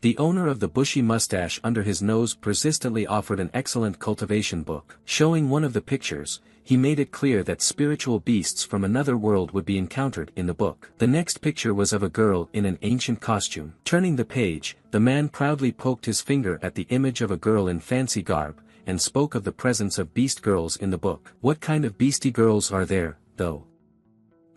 The owner of the bushy mustache under his nose persistently offered an excellent cultivation book. Showing one of the pictures, he made it clear that spiritual beasts from another world would be encountered in the book. The next picture was of a girl in an ancient costume. Turning the page, the man proudly poked his finger at the image of a girl in fancy garb, and spoke of the presence of beast girls in the book. What kind of beastie girls are there, though?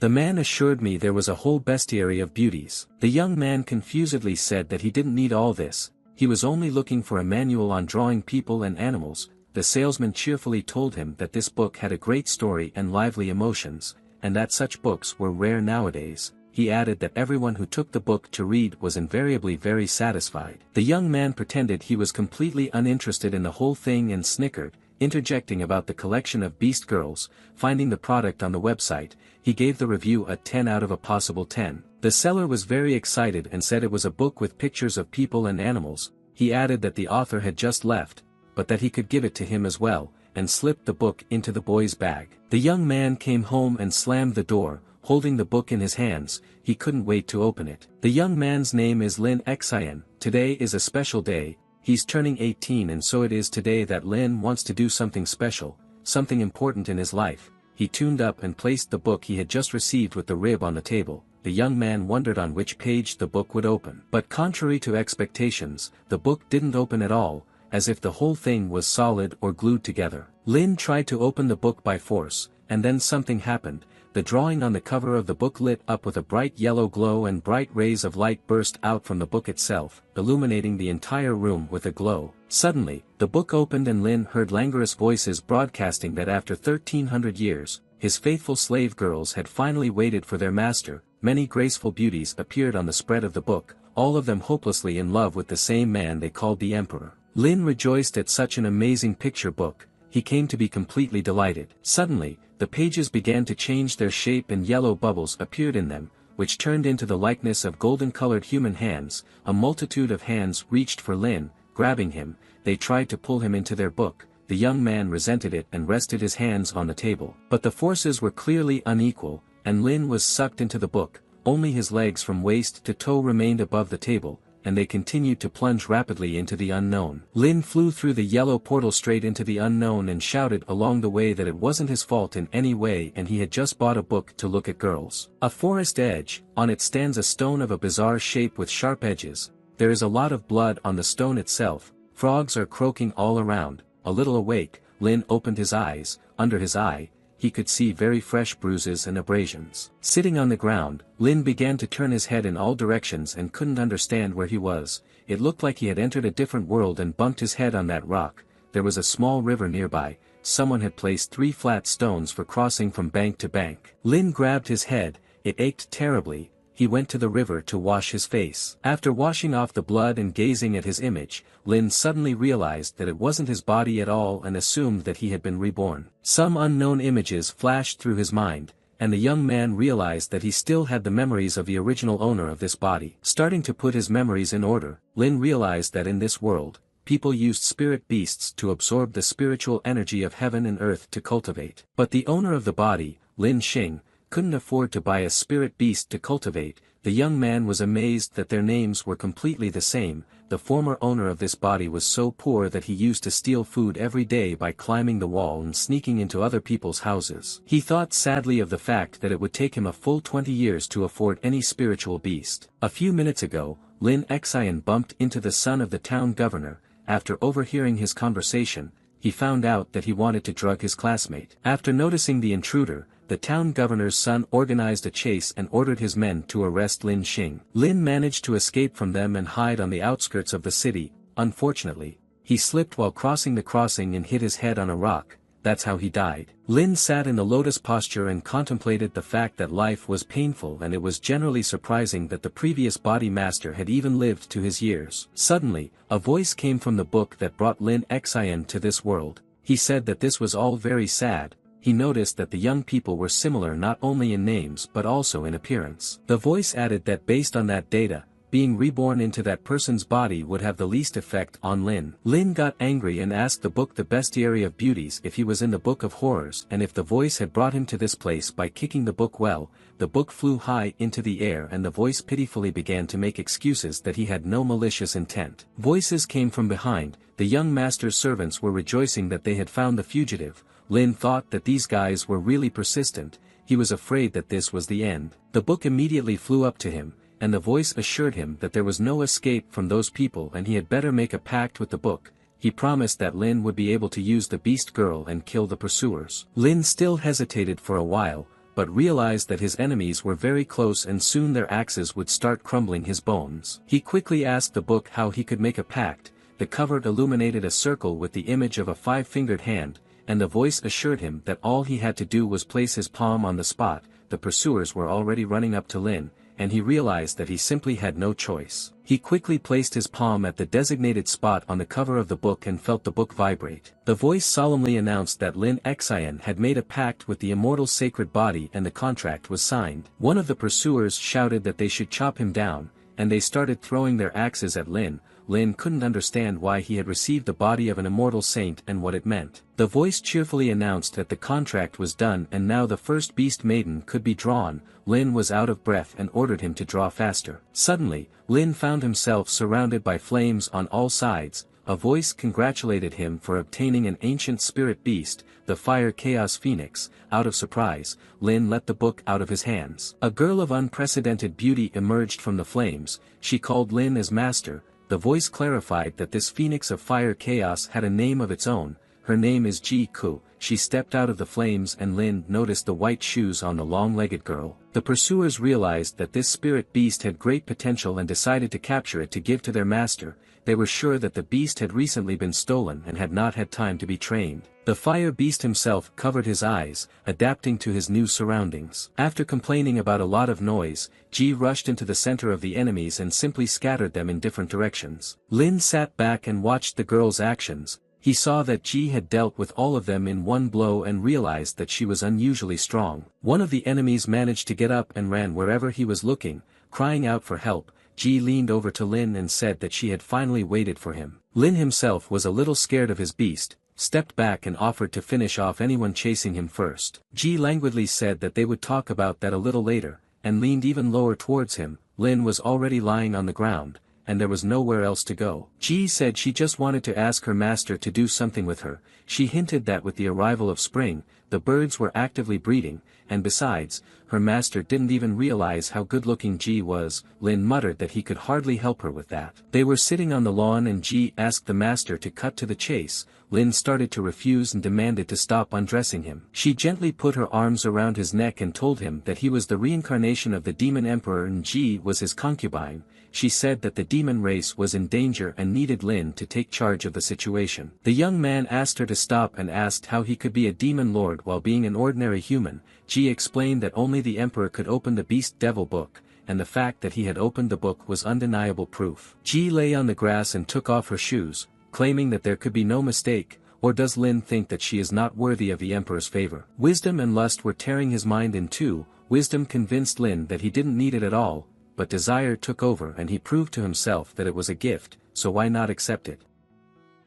The man assured me there was a whole bestiary of beauties. The young man confusedly said that he didn't need all this, he was only looking for a manual on drawing people and animals. The salesman cheerfully told him that this book had a great story and lively emotions, and that such books were rare nowadays. He added that everyone who took the book to read was invariably very satisfied. The young man pretended he was completely uninterested in the whole thing and snickered, interjecting about the collection of beast girls. Finding the product on the website, he gave the review a 10 out of a possible 10. The seller was very excited and said it was a book with pictures of people and animals. He added that the author had just left, but that he could give it to him as well, and slipped the book into the boy's bag. The young man came home and slammed the door, holding the book in his hands. He couldn't wait to open it. The young man's name is Lin Xian. Today is a special day. He's turning 18, and so it is today that Lin wants to do something special, something important in his life. He tuned up and placed the book he had just received with the rib on the table. The young man wondered on which page the book would open. But contrary to expectations, the book didn't open at all, as if the whole thing was solid or glued together. Lin tried to open the book by force, and then something happened. The drawing on the cover of the book lit up with a bright yellow glow, and bright rays of light burst out from the book itself, illuminating the entire room with a glow. Suddenly, the book opened and Lin heard languorous voices broadcasting that after 1300 years, his faithful slave girls had finally waited for their master. Many graceful beauties appeared on the spread of the book, all of them hopelessly in love with the same man they called the emperor. Lin rejoiced at such an amazing picture book. He came to be completely delighted. Suddenly, the pages began to change their shape and yellow bubbles appeared in them, which turned into the likeness of golden-colored human hands. A multitude of hands reached for Lin, grabbing him. They tried to pull him into their book. The young man resented it and rested his hands on the table. But the forces were clearly unequal, and Lin was sucked into the book. Only his legs from waist to toe remained above the table, and they continued to plunge rapidly into the unknown. Lin flew through the yellow portal straight into the unknown and shouted along the way that it wasn't his fault in any way, and he had just bought a book to look at girls. A forest edge, on it stands a stone of a bizarre shape with sharp edges. There is a lot of blood on the stone itself. Frogs are croaking all around. A little awake, Lin opened his eyes. Under his eye, he could see very fresh bruises and abrasions. Sitting on the ground, Lin began to turn his head in all directions and couldn't understand where he was. It looked like he had entered a different world and bumped his head on that rock. There was a small river nearby. Someone had placed 3 flat stones for crossing from bank to bank. Lin grabbed his head. It ached terribly. He went to the river to wash his face. After washing off the blood and gazing at his image, Lin suddenly realized that it wasn't his body at all and assumed that he had been reborn. Some unknown images flashed through his mind, and the young man realized that he still had the memories of the original owner of this body. Starting to put his memories in order, Lin realized that in this world, people used spirit beasts to absorb the spiritual energy of heaven and earth to cultivate. But the owner of the body, Lin Xing, couldn't afford to buy a spirit beast to cultivate. The young man was amazed that their names were completely the same. The former owner of this body was so poor that he used to steal food every day by climbing the wall and sneaking into other people's houses. He thought sadly of the fact that it would take him a full 20 years to afford any spiritual beast. A few minutes ago, Lin Xian bumped into the son of the town governor. After overhearing his conversation, he found out that he wanted to drug his classmate. After noticing the intruder, the town governor's son organized a chase and ordered his men to arrest Lin Xing. Lin managed to escape from them and hide on the outskirts of the city. Unfortunately, he slipped while crossing the crossing and hit his head on a rock. That's how he died. Lin sat in the lotus posture and contemplated the fact that life was painful, and it was generally surprising that the previous body master had even lived to his years. Suddenly, a voice came from the book that brought Lin Xian to this world. He said that this was all very sad. He noticed that the young people were similar not only in names but also in appearance. The voice added that based on that data, being reborn into that person's body would have the least effect on Lin. Lin got angry and asked the book the bestiary of beauties if he was in the book of horrors and if the voice had brought him to this place by kicking the book. Well, the book flew high into the air and the voice pitifully began to make excuses that he had no malicious intent. Voices came from behind. The young master's servants were rejoicing that they had found the fugitive. Lin thought that these guys were really persistent. He was afraid that this was the end. The book immediately flew up to him, and the voice assured him that there was no escape from those people and he had better make a pact with the book. He promised that Lin would be able to use the beast girl and kill the pursuers. Lin still hesitated for a while, but realized that his enemies were very close and soon their axes would start crumbling his bones. He quickly asked the book how he could make a pact. The cover illuminated a circle with the image of a 5-fingered hand, and the voice assured him that all he had to do was place his palm on the spot. The pursuers were already running up to Lin, and he realized that he simply had no choice. He quickly placed his palm at the designated spot on the cover of the book and felt the book vibrate. The voice solemnly announced that Lin Xian had made a pact with the immortal sacred body and the contract was signed. One of the pursuers shouted that they should chop him down, and they started throwing their axes at Lin. Lin couldn't understand why he had received the body of an immortal saint and what it meant. The voice cheerfully announced that the contract was done and now the first beast maiden could be drawn. Lin was out of breath and ordered him to draw faster. Suddenly, Lin found himself surrounded by flames on all sides. A voice congratulated him for obtaining an ancient spirit beast, the Fire Chaos Phoenix. Out of surprise, Lin let the book out of his hands. A girl of unprecedented beauty emerged from the flames. She called Lin as master. The voice clarified that this Phoenix of Fire Chaos had a name of its own. Her name is Ji Ku. She stepped out of the flames and Lin noticed the white shoes on the long-legged girl. The pursuers realized that this spirit beast had great potential and decided to capture it to give to their master. They were sure that the beast had recently been stolen and had not had time to be trained. The fire beast himself covered his eyes, adapting to his new surroundings. After complaining about a lot of noise, Ji rushed into the center of the enemies and simply scattered them in different directions. Lin sat back and watched the girl's actions. He saw that Ji had dealt with all of them in one blow and realized that she was unusually strong. One of the enemies managed to get up and ran wherever he was looking, crying out for help. Ji leaned over to Lin and said that she had finally waited for him. Lin himself was a little scared of his beast, stepped back and offered to finish off anyone chasing him first. Ji languidly said that they would talk about that a little later, and leaned even lower towards him. Lin was already lying on the ground, and there was nowhere else to go. Ji said she just wanted to ask her master to do something with her. She hinted that with the arrival of spring, the birds were actively breeding, and besides, her master didn't even realize how good-looking Ji was. Lin muttered that he could hardly help her with that. They were sitting on the lawn and Ji asked the master to cut to the chase. Lin started to refuse and demanded to stop undressing him. She gently put her arms around his neck and told him that he was the reincarnation of the demon emperor and Ji was his concubine. She said that the demon race was in danger and needed Lin to take charge of the situation. The young man asked her to stop and asked how he could be a demon lord while being an ordinary human. Ji explained that only the emperor could open the beast devil book, and the fact that he had opened the book was undeniable proof. Ji lay on the grass and took off her shoes, claiming that there could be no mistake. Or does Lin think that she is not worthy of the emperor's favor? Wisdom and lust were tearing his mind in two. Wisdom convinced Lin that he didn't need it at all, but desire took over and he proved to himself that it was a gift, so why not accept it?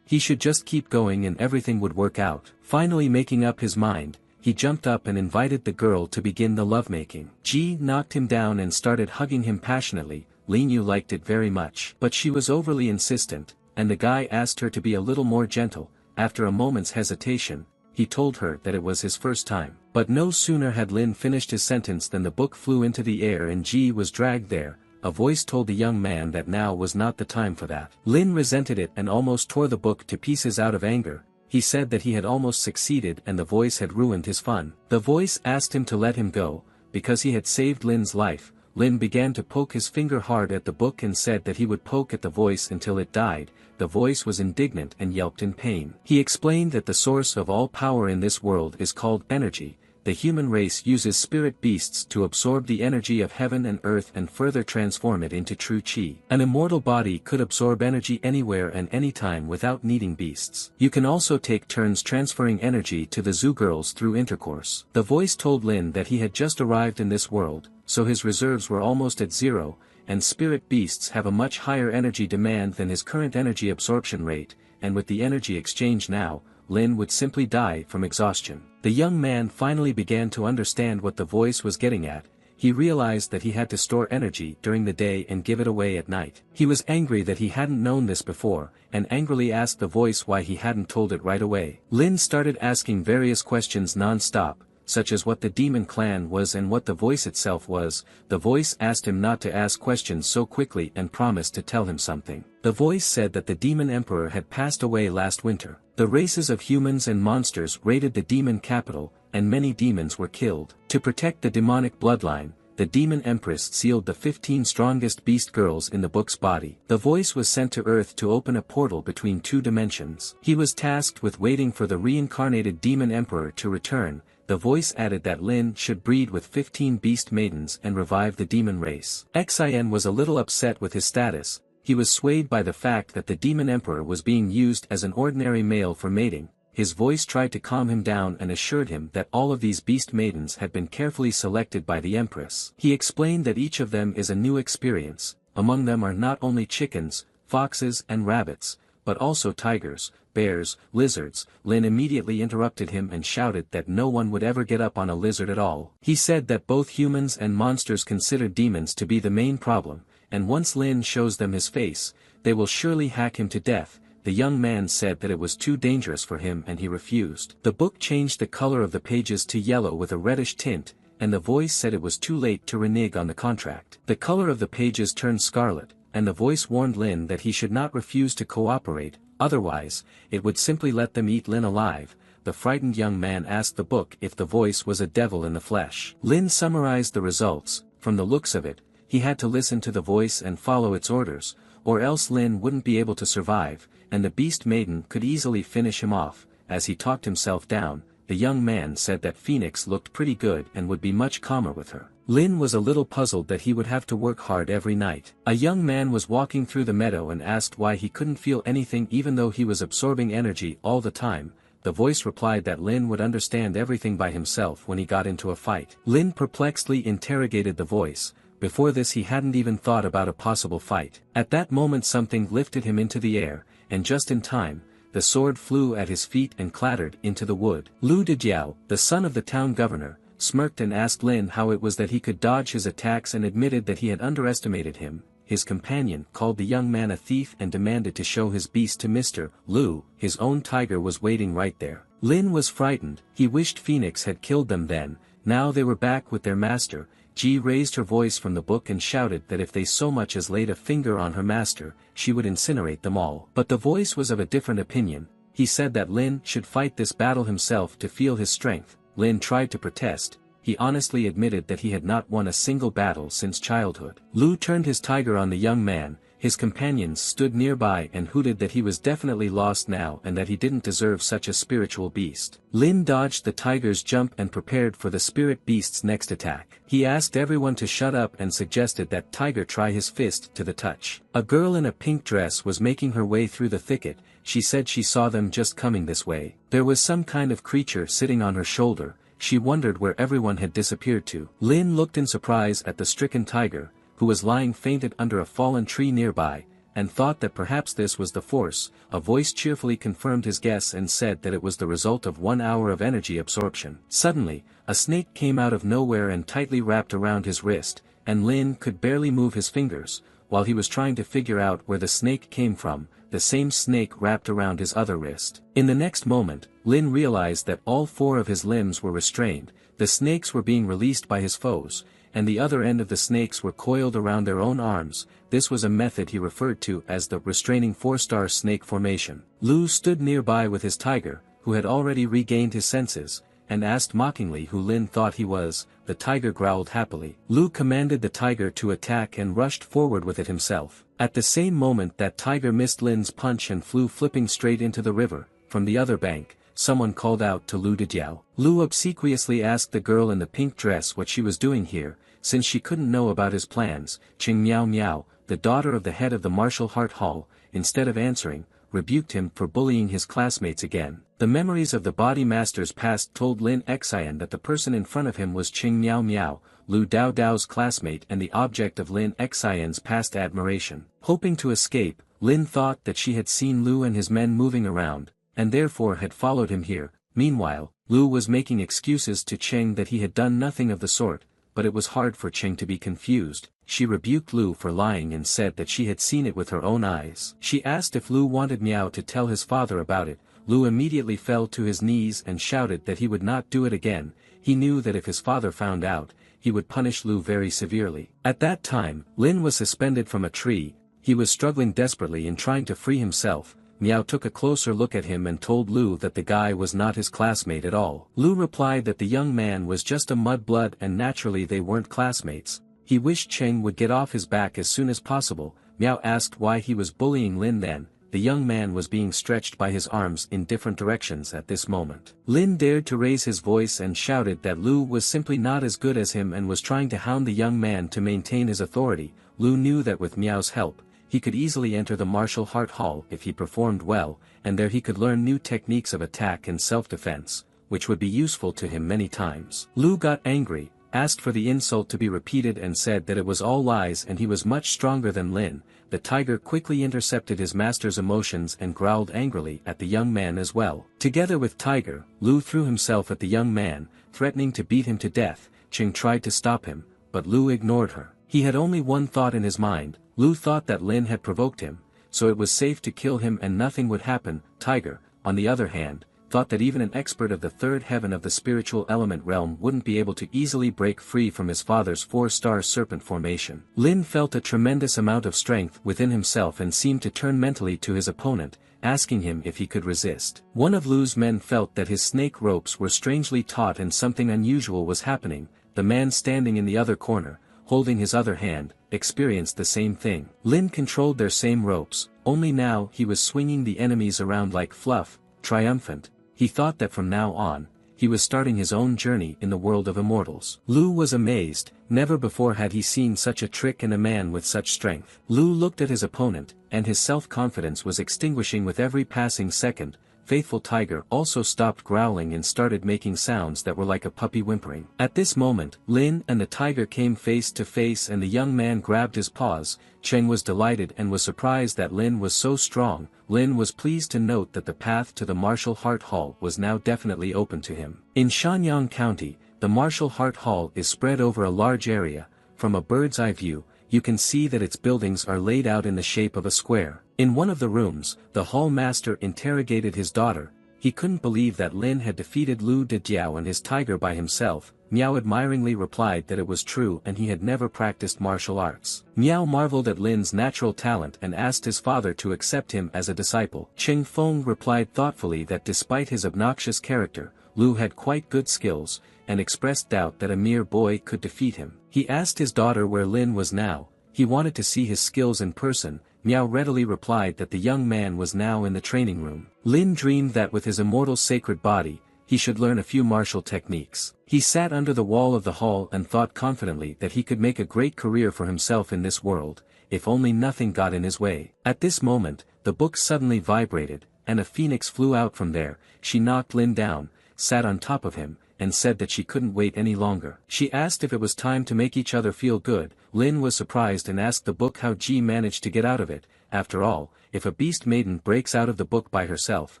He should just keep going and everything would work out. Finally making up his mind, he jumped up and invited the girl to begin the lovemaking. Ji knocked him down and started hugging him passionately. Lin Yu liked it very much. But she was overly insistent, and the guy asked her to be a little more gentle. After a moment's hesitation, he told her that it was his first time. But no sooner had Lin finished his sentence than the book flew into the air and Ji was dragged there. A voice told the young man that now was not the time for that. Lin resented it and almost tore the book to pieces out of anger. He said that he had almost succeeded and the voice had ruined his fun. The voice asked him to let him go, because he had saved Lin's life. Lin began to poke his finger hard at the book and said that he would poke at the voice until it died. The voice was indignant and yelped in pain. He explained that the source of all power in this world is called energy. The human race uses spirit beasts to absorb the energy of heaven and earth and further transform it into true chi. An immortal body could absorb energy anywhere and anytime without needing beasts. You can also take turns transferring energy to the zoo girls through intercourse. The voice told Lin that he had just arrived in this world, so his reserves were almost at zero, and spirit beasts have a much higher energy demand than his current energy absorption rate, and with the energy exchange now, Lin would simply die from exhaustion. The young man finally began to understand what the voice was getting at. He realized that he had to store energy during the day and give it away at night. He was angry that he hadn't known this before, and angrily asked the voice why he hadn't told it right away. Lin started asking various questions non-stop, such as what the demon clan was and what the voice itself was. The voice asked him not to ask questions so quickly and promised to tell him something. The voice said that the demon emperor had passed away last winter. The races of humans and monsters raided the demon capital, and many demons were killed. To protect the demonic bloodline, the demon empress sealed the 15 strongest beast girls in the book's body. The voice was sent to Earth to open a portal between two dimensions. He was tasked with waiting for the reincarnated demon emperor to return. The voice added that Lin should breed with 15 beast maidens and revive the demon race. Xin was a little upset with his status. He was swayed by the fact that the demon emperor was being used as an ordinary male for mating. His voice tried to calm him down and assured him that all of these beast maidens had been carefully selected by the empress. He explained that each of them is a new experience. Among them are not only chickens, foxes and rabbits, but also tigers, bears, lizards. Lin immediately interrupted him and shouted that no one would ever get up on a lizard at all. He said that both humans and monsters consider demons to be the main problem, and once Lin shows them his face, they will surely hack him to death. The young man said that it was too dangerous for him and he refused. The book changed the color of the pages to yellow with a reddish tint, and the voice said it was too late to renege on the contract. The color of the pages turned scarlet, and the voice warned Lin that he should not refuse to cooperate, otherwise, it would simply let them eat Lin alive. The frightened young man asked the book if the voice was a devil in the flesh. Lin summarized the results. From the looks of it, he had to listen to the voice and follow its orders, or else Lin wouldn't be able to survive, and the beast maiden could easily finish him off. As he talked himself down, the young man said that Phoenix looked pretty good and would be much calmer with her. Lin was a little puzzled that he would have to work hard every night. A young man was walking through the meadow and asked why he couldn't feel anything even though he was absorbing energy all the time. The voice replied that Lin would understand everything by himself when he got into a fight. Lin perplexedly interrogated the voice. Before this he hadn't even thought about a possible fight. At that moment something lifted him into the air, and just in time, the sword flew at his feet and clattered into the wood. Lu Dejiao, the son of the town governor, smirked and asked Lin how it was that he could dodge his attacks and admitted that he had underestimated him. His companion called the young man a thief and demanded to show his beast to Mr. Lu. His own tiger was waiting right there. Lin was frightened. He wished Phoenix had killed them then. Now they were back with their master. Ji raised her voice from the book and shouted that if they so much as laid a finger on her master, she would incinerate them all. But the voice was of a different opinion. He said that Lin should fight this battle himself to feel his strength. Lin tried to protest. He honestly admitted that he had not won a single battle since childhood. Lu turned his tiger on the young man. His companions stood nearby and hooted that he was definitely lost now and that he didn't deserve such a spiritual beast. Lin dodged the tiger's jump and prepared for the spirit beast's next attack. He asked everyone to shut up and suggested that tiger try his fist to the touch. A girl in a pink dress was making her way through the thicket. She said she saw them just coming this way. There was some kind of creature sitting on her shoulder. She wondered where everyone had disappeared to. Lin looked in surprise at the stricken tiger, who was lying fainted under a fallen tree nearby, and thought that perhaps this was the force. A voice cheerfully confirmed his guess and said that it was the result of 1 hour of energy absorption. Suddenly, a snake came out of nowhere and tightly wrapped around his wrist, and Lin could barely move his fingers. While he was trying to figure out where the snake came from, the same snake wrapped around his other wrist. In the next moment, Lin realized that all 4 of his limbs were restrained. The snakes were being released by his foes, and the other end of the snakes were coiled around their own arms. This was a method he referred to as the restraining 4-star snake formation. Lu stood nearby with his tiger, who had already regained his senses, and asked mockingly who Lin thought he was. The tiger growled happily. Lu commanded the tiger to attack and rushed forward with it himself. At the same moment that tiger missed Lin's punch and flew flipping straight into the river. From the other bank, someone called out to Lu Dejiao. Lu obsequiously asked the girl in the pink dress what she was doing here, since she couldn't know about his plans. Qing Miao Miao, the daughter of the head of the martial art hall, instead of answering, rebuked him for bullying his classmates again. The memories of the body master's past told Lin Xian that the person in front of him was Qing Miao Miao, Lu Dao Dao's classmate and the object of Lin Xian's past admiration. Hoping to escape, Lin thought that she had seen Lu and his men moving around, and therefore had followed him here. Meanwhile, Lu was making excuses to Qing that he had done nothing of the sort, but it was hard for Qing to be confused. She rebuked Lu for lying and said that she had seen it with her own eyes. She asked if Lu wanted Miao to tell his father about it. Lu immediately fell to his knees and shouted that he would not do it again. He knew that if his father found out, he would punish Lu very severely. At that time, Lin was suspended from a tree. He was struggling desperately in trying to free himself. Miao took a closer look at him and told Lu that the guy was not his classmate at all. Lu replied that the young man was just a mudblood and naturally they weren't classmates. He wished Qing would get off his back as soon as possible. Miao asked why he was bullying Lin then. The young man was being stretched by his arms in different directions at this moment. Lin dared to raise his voice and shouted that Lu was simply not as good as him and was trying to hound the young man to maintain his authority. Lu knew that with Miao's help, he could easily enter the martial art hall if he performed well, and there he could learn new techniques of attack and self-defense, which would be useful to him many times. Lu got angry, asked for the insult to be repeated and said that it was all lies and he was much stronger than Lin. The tiger quickly intercepted his master's emotions and growled angrily at the young man as well. Together with Tiger, Lu threw himself at the young man, threatening to beat him to death. Qing tried to stop him, but Lu ignored her. He had only one thought in his mind. Lu thought that Lin had provoked him, so it was safe to kill him and nothing would happen. Tiger, on the other hand, thought that even an expert of the third heaven of the spiritual element realm wouldn't be able to easily break free from his father's 4-star serpent formation. Lin felt a tremendous amount of strength within himself and seemed to turn mentally to his opponent, asking him if he could resist. One of Lu's men felt that his snake ropes were strangely taut and something unusual was happening. The man standing in the other corner, holding his other hand, experienced the same thing. Lin controlled their same ropes, only now he was swinging the enemies around like fluff, triumphant. He thought that from now on, he was starting his own journey in the world of immortals. Lu was amazed. Never before had he seen such a trick in a man with such strength. Lu looked at his opponent, and his self-confidence was extinguishing with every passing second. Faithful Tiger also stopped growling and started making sounds that were like a puppy whimpering. At this moment, Lin and the tiger came face to face and the young man grabbed his paws. Qing was delighted and was surprised that Lin was so strong. Lin was pleased to note that the path to the Martial Art Hall was now definitely open to him. In Shanyang County, the Martial Art Hall is spread over a large area. From a bird's eye view, you can see that its buildings are laid out in the shape of a square. In one of the rooms, the hall master interrogated his daughter. He couldn't believe that Lin had defeated Lu Dijiao and his tiger by himself. Miao admiringly replied that it was true and he had never practiced martial arts. Miao marveled at Lin's natural talent and asked his father to accept him as a disciple. Qing Feng replied thoughtfully that despite his obnoxious character, Lu had quite good skills, and expressed doubt that a mere boy could defeat him. He asked his daughter where Lin was now. He wanted to see his skills in person. Miao readily replied that the young man was now in the training room. Lin dreamed that with his immortal sacred body, he should learn a few martial techniques. He sat under the wall of the hall and thought confidently that he could make a great career for himself in this world, if only nothing got in his way. At this moment, the book suddenly vibrated, and a phoenix flew out from there. She knocked Lin down, sat on top of him, and said that she couldn't wait any longer. She asked if it was time to make each other feel good. Lin was surprised and asked the book how Ji managed to get out of it. After all, if a beast maiden breaks out of the book by herself,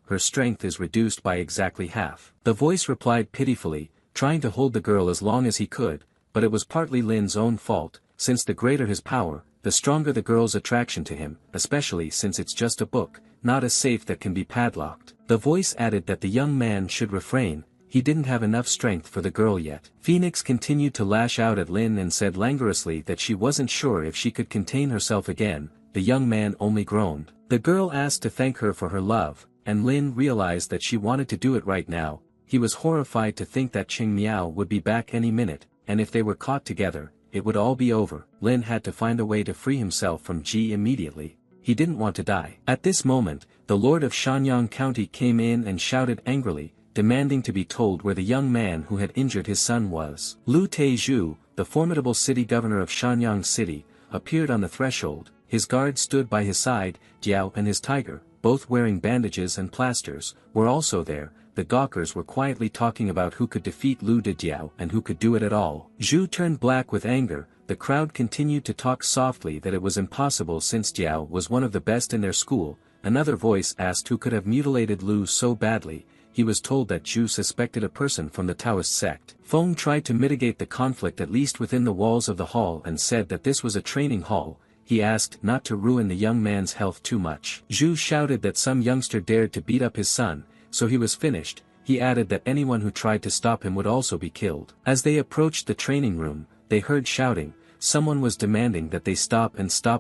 her strength is reduced by exactly half. The voice replied pitifully, trying to hold the girl as long as he could, but it was partly Lin's own fault, since the greater his power, the stronger the girl's attraction to him, especially since it's just a book, not a safe that can be padlocked. The voice added that the young man should refrain. He didn't have enough strength for the girl yet. Phoenix continued to lash out at Lin and said languorously that she wasn't sure if she could contain herself again. The young man only groaned. The girl asked to thank her for her love, and Lin realized that she wanted to do it right now. He was horrified to think that Qing Miao would be back any minute, and if they were caught together, it would all be over. Lin had to find a way to free himself from Ji immediately. He didn't want to die. At this moment, the Lord of Shanyang County came in and shouted angrily, demanding to be told where the young man who had injured his son was. Lu Taizhu, the formidable city governor of Shanyang City, appeared on the threshold. His guards stood by his side. Jiao and his tiger, both wearing bandages and plasters, were also there. The gawkers were quietly talking about who could defeat Lu Dijiao and who could do it at all. Zhu turned black with anger. The crowd continued to talk softly that it was impossible since Jiao was one of the best in their school. Another voice asked who could have mutilated Lu so badly. He was told that Zhu suspected a person from the Taoist sect. Feng tried to mitigate the conflict at least within the walls of the hall and said that this was a training hall. He asked not to ruin the young man's health too much. Zhu shouted that some youngster dared to beat up his son, so he was finished. He added that anyone who tried to stop him would also be killed. As they approached the training room, they heard shouting. Someone was demanding that they stop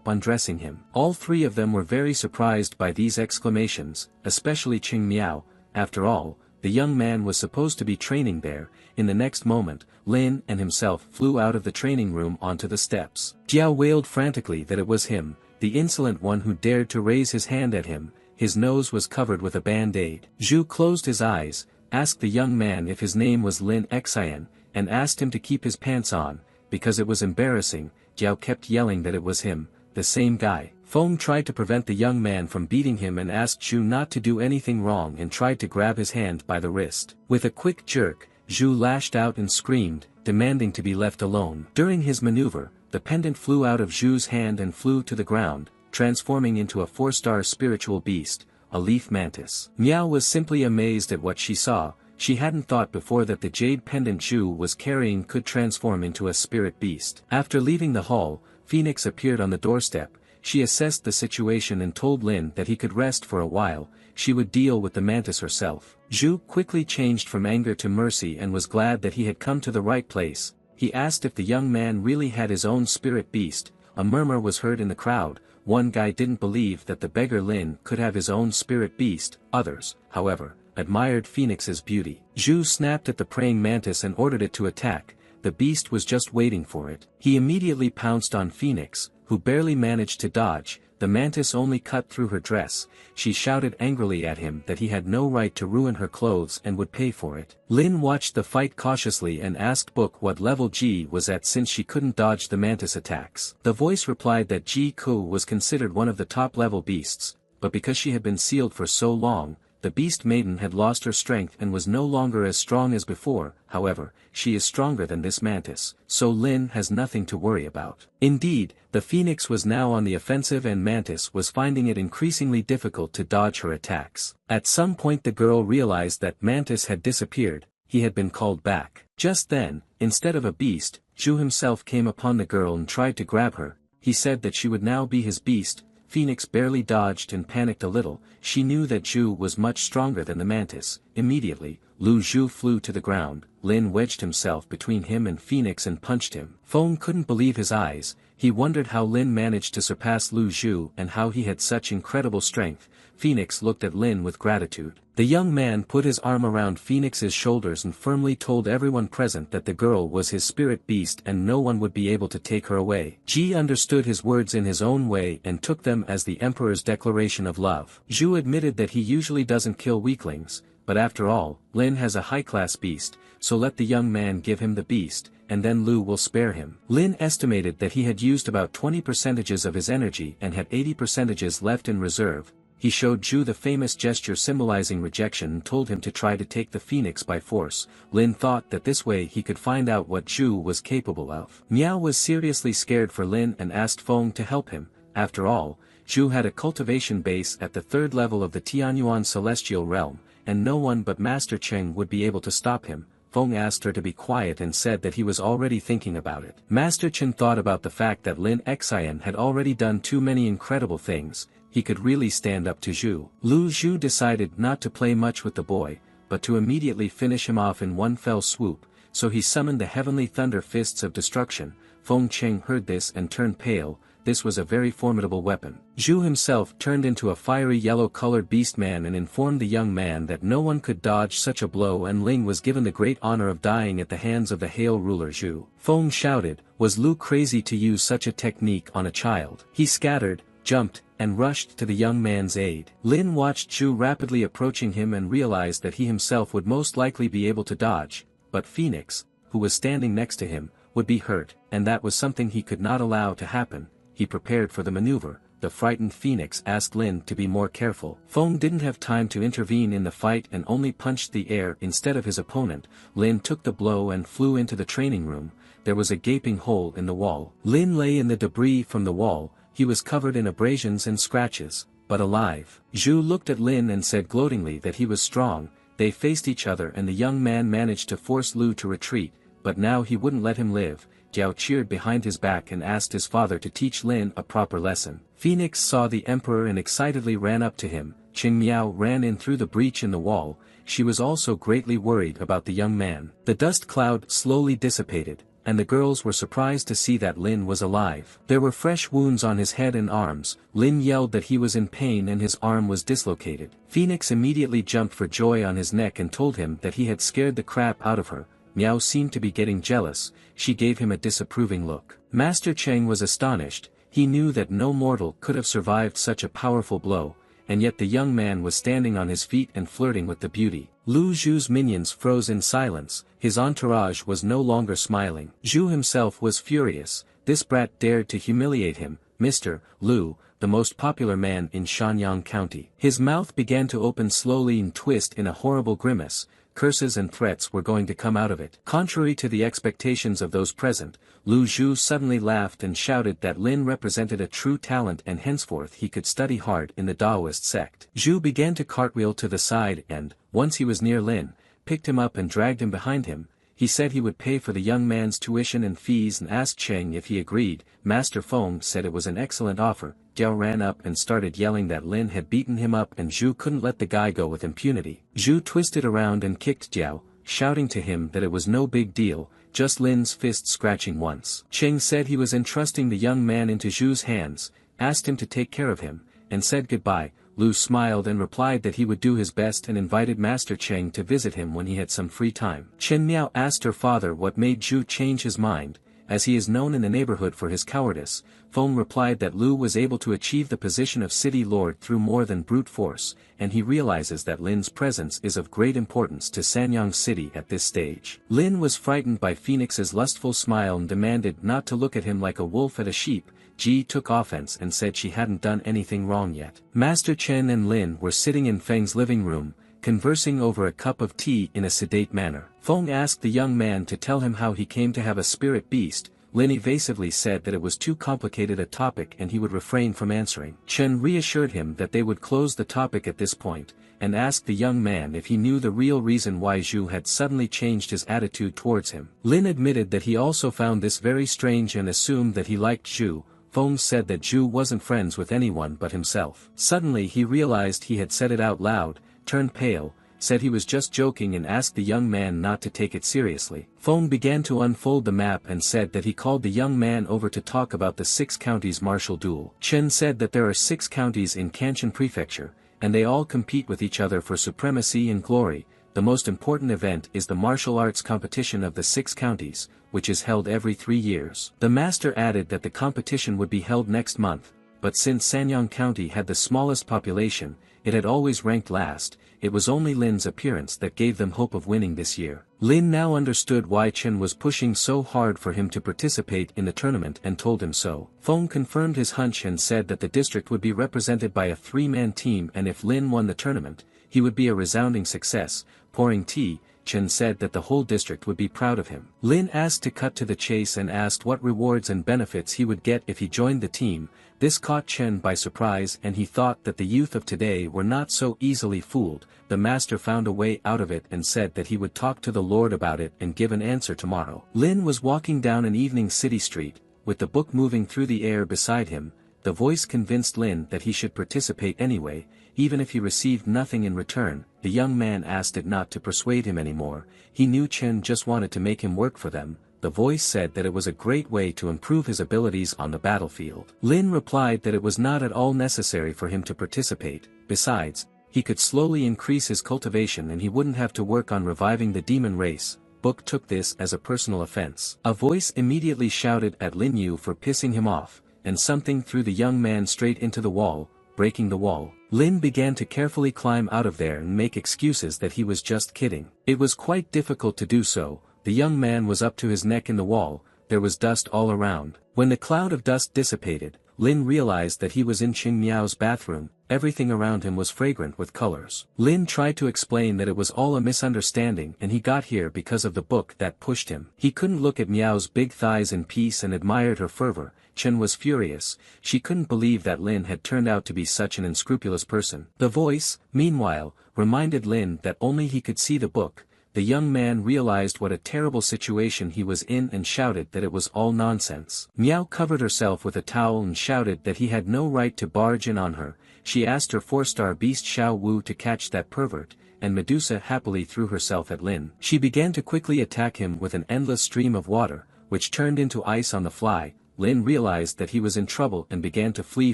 undressing him. All three of them were very surprised by these exclamations, especially Qing Miao. After all, the young man was supposed to be training there. In the next moment, Lin and himself flew out of the training room onto the steps. Jiao wailed frantically that it was him, the insolent one who dared to raise his hand at him. His nose was covered with a band-aid. Zhu closed his eyes, asked the young man if his name was Lin Xian, and asked him to keep his pants on, because it was embarrassing. Jiao kept yelling that it was him, the same guy. Feng tried to prevent the young man from beating him and asked Zhu not to do anything wrong and tried to grab his hand by the wrist. With a quick jerk, Zhu lashed out and screamed, demanding to be left alone. During his maneuver, the pendant flew out of Zhu's hand and flew to the ground, transforming into a 4-star spiritual beast, a leaf mantis. Miao was simply amazed at what she saw. She hadn't thought before that the jade pendant Zhu was carrying could transform into a spirit beast. After leaving the hall, Phoenix appeared on the doorstep. She assessed the situation and told Lin that he could rest for a while. She would deal with the mantis herself. Zhu quickly changed from anger to mercy and was glad that he had come to the right place. He asked if the young man really had his own spirit beast. A murmur was heard in the crowd. One guy didn't believe that the beggar Lin could have his own spirit beast. Others, however, admired Phoenix's beauty. Zhu snapped at the praying mantis and ordered it to attack. The beast was just waiting for it. He immediately pounced on Phoenix, who barely managed to dodge. The mantis only cut through her dress. She shouted angrily at him that he had no right to ruin her clothes and would pay for it. Lin watched the fight cautiously and asked Book what level Ji was at since she couldn't dodge the mantis attacks. The voice replied that Ji Ku was considered one of the top-level beasts, but because she had been sealed for so long, the beast maiden had lost her strength and was no longer as strong as before. However, she is stronger than this mantis, so Lin has nothing to worry about. Indeed, the phoenix was now on the offensive and Mantis was finding it increasingly difficult to dodge her attacks. At some point the girl realized that Mantis had disappeared. He had been called back. Just then, instead of a beast, Zhu himself came upon the girl and tried to grab her. He said that she would now be his beast. Phoenix barely dodged and panicked a little. She knew that Zhu was much stronger than the mantis. Immediately, Lu Zhu flew to the ground. Lin wedged himself between him and Phoenix and punched him. Feng couldn't believe his eyes. He wondered how Lin managed to surpass Lu Zhu and how he had such incredible strength. Phoenix looked at Lin with gratitude. The young man put his arm around Phoenix's shoulders and firmly told everyone present that the girl was his spirit beast and no one would be able to take her away. Ji understood his words in his own way and took them as the emperor's declaration of love. Zhu admitted that he usually doesn't kill weaklings, but after all, Lin has a high-class beast, so let the young man give him the beast, and then Lu will spare him. Lin estimated that he had used about 20% of his energy and had 80% left in reserve. He showed Zhu the famous gesture symbolizing rejection and told him to try to take the phoenix by force. Lin thought that this way he could find out what Zhu was capable of. Miao was seriously scared for Lin and asked Feng to help him. After all, Zhu had a cultivation base at the 3rd level of the Tianyuan celestial realm, and no one but Master Cheng would be able to stop him. Feng asked her to be quiet and said that he was already thinking about it. Master Chen thought about the fact that Lin Xian had already done too many incredible things. He could really stand up to Zhu. Lu Zhu decided not to play much with the boy, but to immediately finish him off in one fell swoop, so he summoned the heavenly thunder fists of destruction. Feng Cheng heard this and turned pale. This was a very formidable weapon. Zhu himself turned into a fiery yellow-colored beast man and informed the young man that no one could dodge such a blow, and Ling was given the great honor of dying at the hands of the Hail ruler Zhu. Feng shouted, "Was Lu crazy to use such a technique on a child?" He scattered, jumped, and rushed to the young man's aid. Lin watched Zhu rapidly approaching him and realized that he himself would most likely be able to dodge, but Phoenix, who was standing next to him, would be hurt, and that was something he could not allow to happen. He prepared for the maneuver. the frightened phoenix asked Lin to be more careful. Feng didn't have time to intervene in the fight and only punched the air instead of his opponent. Lin took the blow and flew into the training room. There was a gaping hole in the wall. Lin lay in the debris from the wall. He was covered in abrasions and scratches, but alive. Zhu looked at Lin and said gloatingly that he was strong. They faced each other and the young man managed to force Lu to retreat, but now he wouldn't let him live. Jiao cheered behind his back and asked his father to teach Lin a proper lesson. Phoenix saw the emperor and excitedly ran up to him. Qing Miao ran in through the breach in the wall. She was also greatly worried about the young man. The dust cloud slowly dissipated, and the girls were surprised to see that Lin was alive. There were fresh wounds on his head and arms. Lin yelled that he was in pain and his arm was dislocated. Phoenix immediately jumped for joy on his neck and told him that he had scared the crap out of her. Miao seemed to be getting jealous. She gave him a disapproving look. Master Cheng was astonished. He knew that no mortal could have survived such a powerful blow, and yet the young man was standing on his feet and flirting with the beauty. Lu Zhu's minions froze in silence. His entourage was no longer smiling. Zhu himself was furious. This brat dared to humiliate him, Mr. Lu, the most popular man in Shanyang County. His mouth began to open slowly and twist in a horrible grimace. Curses and threats were going to come out of it. Contrary to the expectations of those present, Lu Zhu suddenly laughed and shouted that Lin represented a true talent and henceforth he could study hard in the Taoist sect. Zhu began to cartwheel to the side and, once he was near Lin, picked him up and dragged him behind him. He said he would pay for the young man's tuition and fees and asked Cheng if he agreed. Master Feng said it was an excellent offer. Jiao ran up and started yelling that Lin had beaten him up and Zhu couldn't let the guy go with impunity. Zhu twisted around and kicked Jiao, shouting to him that it was no big deal, just Lin's fist scratching once. Cheng said he was entrusting the young man into Zhu's hands, asked him to take care of him, and said goodbye. Lu smiled and replied that he would do his best and invited Master Cheng to visit him when he had some free time. Chen Miao asked her father what made Zhu change his mind. As he is known in the neighborhood for his cowardice, Feng replied that Lu was able to achieve the position of city lord through more than brute force, and he realizes that Lin's presence is of great importance to Sanyang City at this stage. Lin was frightened by Phoenix's lustful smile and demanded not to look at him like a wolf at a sheep. Ji took offense and said she hadn't done anything wrong yet. Master Chen and Lin were sitting in Feng's living room, conversing over a cup of tea in a sedate manner. Feng asked the young man to tell him how he came to have a spirit beast. Lin evasively said that it was too complicated a topic and he would refrain from answering. Chen reassured him that they would close the topic at this point, and asked the young man if he knew the real reason why Zhu had suddenly changed his attitude towards him. Lin admitted that he also found this very strange and assumed that he liked Zhu. Feng said that Zhu wasn't friends with anyone but himself. Suddenly he realized he had said it out loud, turned pale, said he was just joking and asked the young man not to take it seriously. Feng began to unfold the map and said that he called the young man over to talk about the 6 counties martial duel. Chen said that there are 6 counties in Kanshan Prefecture, and they all compete with each other for supremacy and glory. The most important event is the martial arts competition of the 6 counties, which is held every 3 years. The master added that the competition would be held next month, but since Sanyang County had the smallest population, it had always ranked last. It was only Lin's appearance that gave them hope of winning this year. Lin now understood why Chen was pushing so hard for him to participate in the tournament and told him so. Feng confirmed his hunch and said that the district would be represented by a 3-man team and if Lin won the tournament, he would be a resounding success. Pouring tea, Chen said that the whole district would be proud of him. Lin asked to cut to the chase and asked what rewards and benefits he would get if he joined the team. This caught Chen by surprise and he thought that the youth of today were not so easily fooled. The master found a way out of it and said that he would talk to the Lord about it and give an answer tomorrow. Lin was walking down an evening city street, with the book moving through the air beside him. The voice convinced Lin that he should participate anyway, even if he received nothing in return. The young man asked it not to persuade him anymore. He knew Chen just wanted to make him work for them. The voice said that it was a great way to improve his abilities on the battlefield. Lin replied that it was not at all necessary for him to participate. Besides, he could slowly increase his cultivation and he wouldn't have to work on reviving the demon race. Book took this as a personal offense. A voice immediately shouted at Lin Yu for pissing him off, and something threw the young man straight into the wall, breaking the wall. Lin began to carefully climb out of there and make excuses that he was just kidding. It was quite difficult to do so. The young man was up to his neck in the wall. There was dust all around. When the cloud of dust dissipated, Lin realized that he was in Qing Miao's bathroom. Everything around him was fragrant with colors. Lin tried to explain that it was all a misunderstanding and he got here because of the book that pushed him. He couldn't look at Miao's big thighs in peace and admired her fervor. Chen was furious. She couldn't believe that Lin had turned out to be such an unscrupulous person. The voice, meanwhile, reminded Lin that only he could see the book. The young man realized what a terrible situation he was in and shouted that it was all nonsense. Miao covered herself with a towel and shouted that he had no right to barge in on her. She asked her 4-star beast Xiao Wu to catch that pervert, and Medusa happily threw herself at Lin. She began to quickly attack him with an endless stream of water, which turned into ice on the fly. Lin realized that he was in trouble and began to flee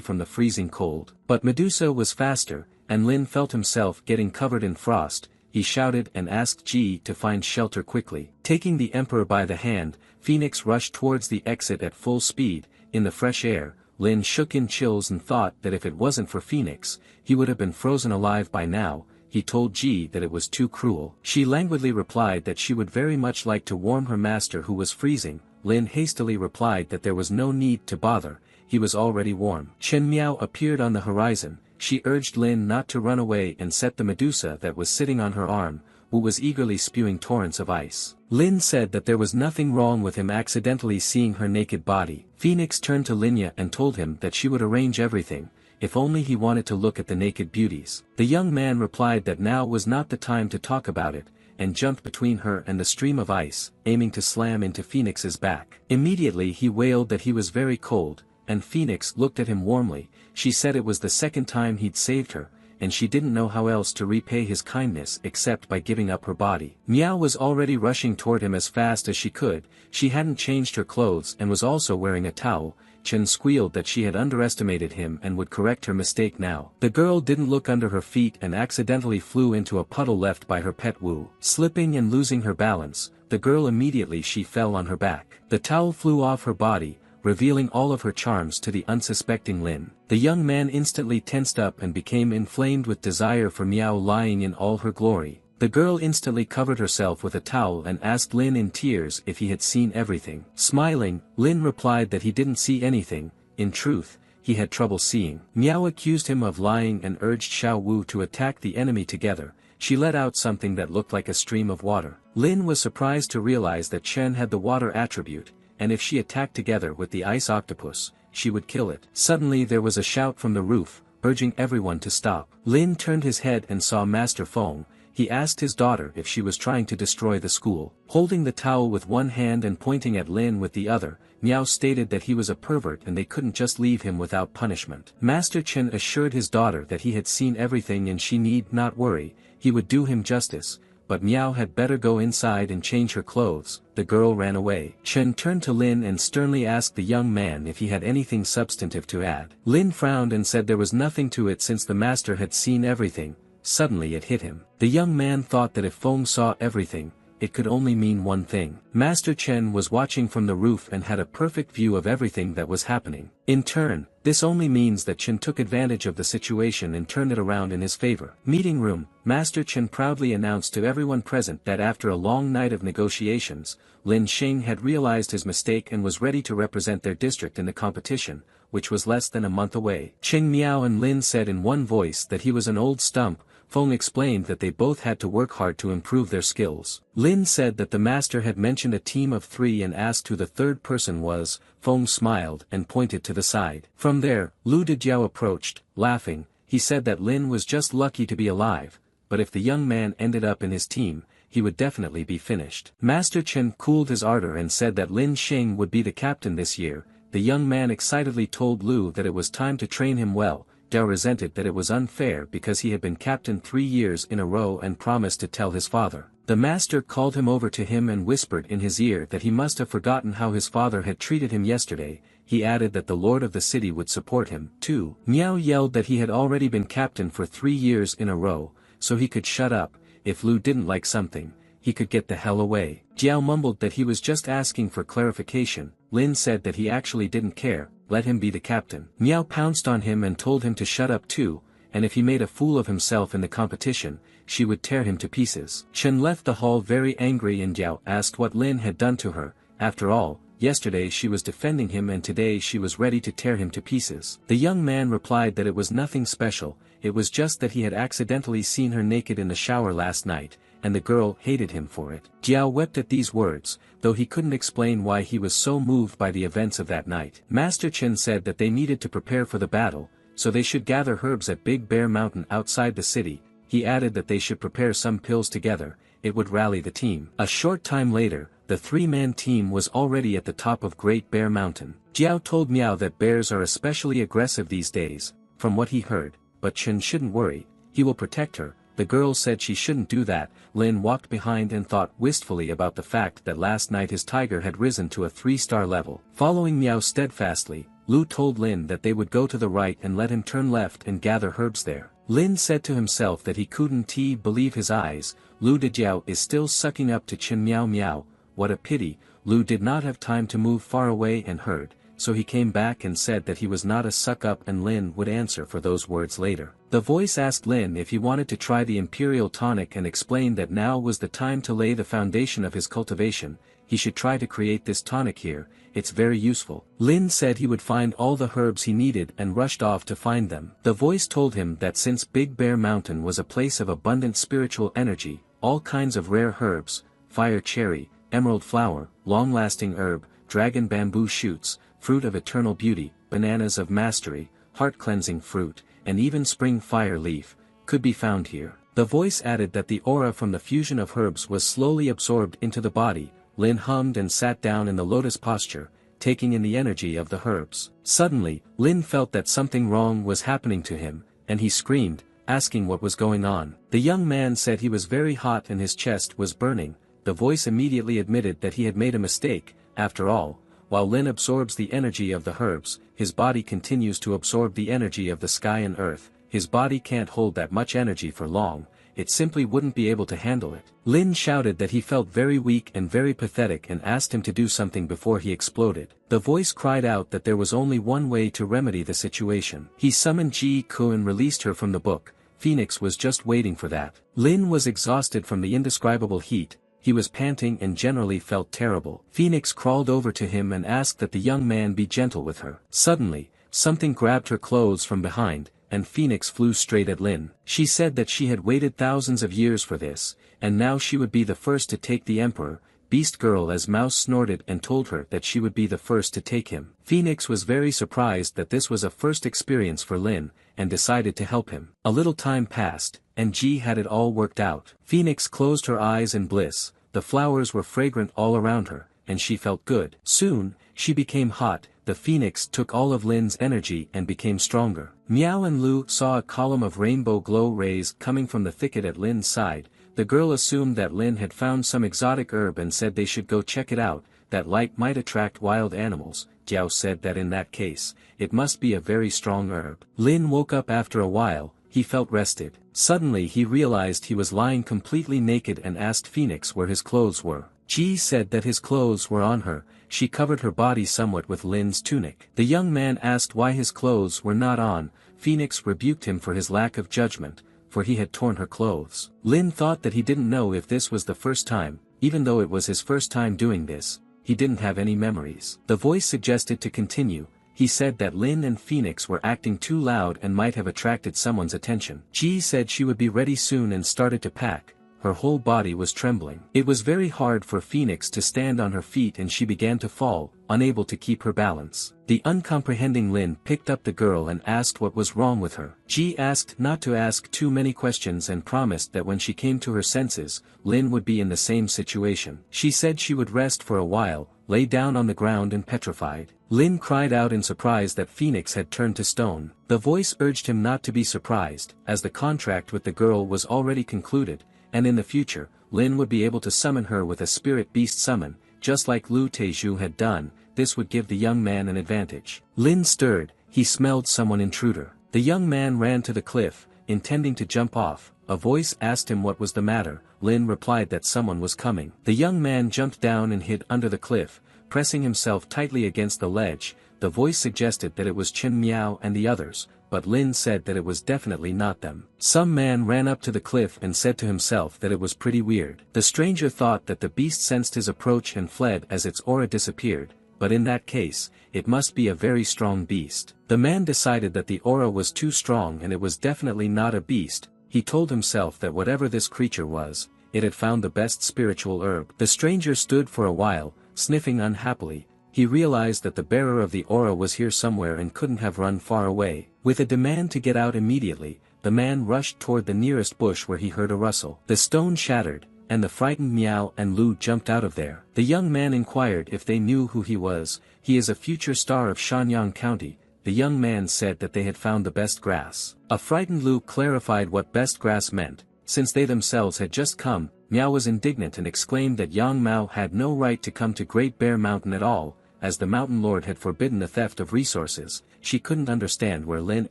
from the freezing cold. But Medusa was faster, and Lin felt himself getting covered in frost. He shouted and asked Ji to find shelter quickly. Taking the emperor by the hand, Phoenix rushed towards the exit at full speed. In the fresh air, Lin shook in chills and thought that if it wasn't for Phoenix, he would have been frozen alive by now. He told Ji that it was too cruel. She languidly replied that she would very much like to warm her master who was freezing. Lin hastily replied that there was no need to bother, he was already warm. Chen Miao appeared on the horizon. She urged Lin not to run away and set the Medusa that was sitting on her arm, who was eagerly spewing torrents of ice. Lin said that there was nothing wrong with him accidentally seeing her naked body. Phoenix turned to Linya and told him that she would arrange everything, if only he wanted to look at the naked beauties. The young man replied that now was not the time to talk about it, and jumped between her and the stream of ice, aiming to slam into Phoenix's back. Immediately he wailed that he was very cold, and Phoenix looked at him warmly. She said it was the second time he'd saved her, and she didn't know how else to repay his kindness except by giving up her body. Miao was already rushing toward him as fast as she could. She hadn't changed her clothes and was also wearing a towel. Chen squealed that she had underestimated him and would correct her mistake now. The girl didn't look under her feet and accidentally flew into a puddle left by her pet Wu. Slipping and losing her balance, the girl immediately she fell on her back. The towel flew off her body, revealing all of her charms to the unsuspecting Lin. The young man instantly tensed up and became inflamed with desire for Miao lying in all her glory. The girl instantly covered herself with a towel and asked Lin in tears if he had seen everything. Smiling, Lin replied that he didn't see anything. In truth, he had trouble seeing. Miao accused him of lying and urged Xiao Wu to attack the enemy together. She let out something that looked like a stream of water. Lin was surprised to realize that Chen had the water attribute, and if she attacked together with the ice octopus, she would kill it. Suddenly there was a shout from the roof, urging everyone to stop. Lin turned his head and saw Master Feng. He asked his daughter if she was trying to destroy the school. Holding the towel with one hand and pointing at Lin with the other, Miao stated that he was a pervert and they couldn't just leave him without punishment. Master Chen assured his daughter that he had seen everything and she need not worry, he would do him justice. But Miao had better go inside and change her clothes. The girl ran away. Chen turned to Lin and sternly asked the young man if he had anything substantive to add. Lin frowned and said there was nothing to it since the master had seen everything. Suddenly it hit him. The young man thought that if Feng saw everything, it could only mean one thing. Master Chen was watching from the roof and had a perfect view of everything that was happening. In turn, this only means that Chen took advantage of the situation and turned it around in his favor. Meeting room, Master Chen proudly announced to everyone present that after a long night of negotiations, Lin Xing had realized his mistake and was ready to represent their district in the competition, which was less than a month away. Qing Miao and Lin said in one voice that he was an old stump. Feng explained that they both had to work hard to improve their skills. Lin said that the master had mentioned a team of 3 and asked who the third person was. Feng smiled and pointed to the side. From there, Lu Dejiao approached, laughing. He said that Lin was just lucky to be alive, but if the young man ended up in his team, he would definitely be finished. Master Chen cooled his ardor and said that Lin Xing would be the captain this year. The young man excitedly told Lu that it was time to train him well. Dao resented that it was unfair because he had been captain 3 years in a row and promised to tell his father. The master called him over to him and whispered in his ear that he must have forgotten how his father had treated him yesterday. He added that the lord of the city would support him, too. Miao yelled that he had already been captain for 3 years in a row, so he could shut up. If Lu didn't like something, he could get the hell away. Jiao mumbled that he was just asking for clarification. Lin said that he actually didn't care. Let him be the captain. Miao pounced on him and told him to shut up too, and if he made a fool of himself in the competition, she would tear him to pieces. Chen left the hall very angry and Jiao asked what Lin had done to her. After all, yesterday she was defending him and today she was ready to tear him to pieces. The young man replied that it was nothing special, it was just that he had accidentally seen her naked in the shower last night, and the girl hated him for it. Jiao wept at these words, though he couldn't explain why he was so moved by the events of that night. Master Chen said that they needed to prepare for the battle, so they should gather herbs at Big Bear Mountain outside the city. He added that they should prepare some pills together, it would rally the team. A short time later, the three-man team was already at the top of Great Bear Mountain. Jiao told Miao that bears are especially aggressive these days, from what he heard, but Chen shouldn't worry, he will protect her. The girl said she shouldn't do that. Lin walked behind and thought wistfully about the fact that last night his tiger had risen to a 3-star level. Following Miao steadfastly, Lu told Lin that they would go to the right and let him turn left and gather herbs there. Lin said to himself that he couldn't believe his eyes. Lu Dejiao is still sucking up to Chen Miao Miao, what a pity. Lu did not have time to move far away and heard, so he came back and said that he was not a suck-up and Lin would answer for those words later. The voice asked Lin if he wanted to try the Imperial Tonic and explained that now was the time to lay the foundation of his cultivation. He should try to create this tonic here, it's very useful. Lin said he would find all the herbs he needed and rushed off to find them. The voice told him that since Big Bear Mountain was a place of abundant spiritual energy, all kinds of rare herbs, fire cherry, emerald flower, long-lasting herb, dragon bamboo shoots, fruit of eternal beauty, bananas of mastery, heart-cleansing fruit, and even spring fire leaf, could be found here. The voice added that the aura from the fusion of herbs was slowly absorbed into the body. Lin hummed and sat down in the lotus posture, taking in the energy of the herbs. Suddenly, Lin felt that something wrong was happening to him, and he screamed, asking what was going on. The young man said he was very hot and his chest was burning. The voice immediately admitted that he had made a mistake. After all, while Lin absorbs the energy of the herbs, his body continues to absorb the energy of the sky and earth. His body can't hold that much energy for long, it simply wouldn't be able to handle it. Lin shouted that he felt very weak and very pathetic and asked him to do something before he exploded. The voice cried out that there was only one way to remedy the situation. He summoned Ji Ku and released her from the book. Phoenix was just waiting for that. Lin was exhausted from the indescribable heat. He was panting and generally felt terrible. Phoenix crawled over to him and asked that the young man be gentle with her. Suddenly, something grabbed her clothes from behind, and Phoenix flew straight at Lin. She said that she had waited thousands of years for this, and now she would be the first to take the emperor. Beast Girl as Mouse snorted and told her that she would be the first to take him. Phoenix was very surprised that this was a first experience for Lin, and decided to help him. A little time passed, and Ji had it all worked out. Phoenix closed her eyes in bliss, the flowers were fragrant all around her, and she felt good. Soon, she became hot. The phoenix took all of Lin's energy and became stronger. Miao and Lu saw a column of rainbow glow rays coming from the thicket at Lin's side. The girl assumed that Lin had found some exotic herb and said they should go check it out, that light might attract wild animals. Jiao said that in that case, it must be a very strong herb. Lin woke up after a while, he felt rested. Suddenly he realized he was lying completely naked and asked Phoenix where his clothes were. Ji said that his clothes were on her. She covered her body somewhat with Lin's tunic. The young man asked why his clothes were not on. Phoenix rebuked him for his lack of judgment, for he had torn her clothes. Lin thought that he didn't know if this was the first time. Even though it was his first time doing this, he didn't have any memories. The voice suggested to continue. He said that Lin and Phoenix were acting too loud and might have attracted someone's attention. Ji said she would be ready soon and started to pack. Her whole body was trembling. It was very hard for Phoenix to stand on her feet and she began to fall, unable to keep her balance. The uncomprehending Lin picked up the girl and asked what was wrong with her. Ji asked not to ask too many questions and promised that when she came to her senses, Lin would be in the same situation. She said she would rest for a while, lay down on the ground and petrified. Lin cried out in surprise that Phoenix had turned to stone. The voice urged him not to be surprised, as the contract with the girl was already concluded, and in the future, Lin would be able to summon her with a spirit beast summon, just like Lu Teju had done. This would give the young man an advantage. Lin stirred, he smelled someone intruder. The young man ran to the cliff, intending to jump off. A voice asked him what was the matter. Lin replied that someone was coming. The young man jumped down and hid under the cliff, pressing himself tightly against the ledge. The voice suggested that it was Chen Miao and the others, but Lin said that it was definitely not them. Some man ran up to the cliff and said to himself that it was pretty weird. The stranger thought that the beast sensed his approach and fled as its aura disappeared, but in that case, it must be a very strong beast. The man decided that the aura was too strong and it was definitely not a beast. He told himself that whatever this creature was, it had found the best spiritual herb. The stranger stood for a while, sniffing unhappily. He realized that the bearer of the aura was here somewhere and couldn't have run far away. With a demand to get out immediately, the man rushed toward the nearest bush where he heard a rustle. The stone shattered, and the frightened Meow and Lu jumped out of there. The young man inquired if they knew who he was. He is a future star of Shanyang County. The young man said that they had found the best grass. A frightened Lu clarified what best grass meant. Since they themselves had just come, Meow was indignant and exclaimed that Yang Mao had no right to come to Great Bear Mountain at all, as the mountain lord had forbidden the theft of resources. She couldn't understand where Lin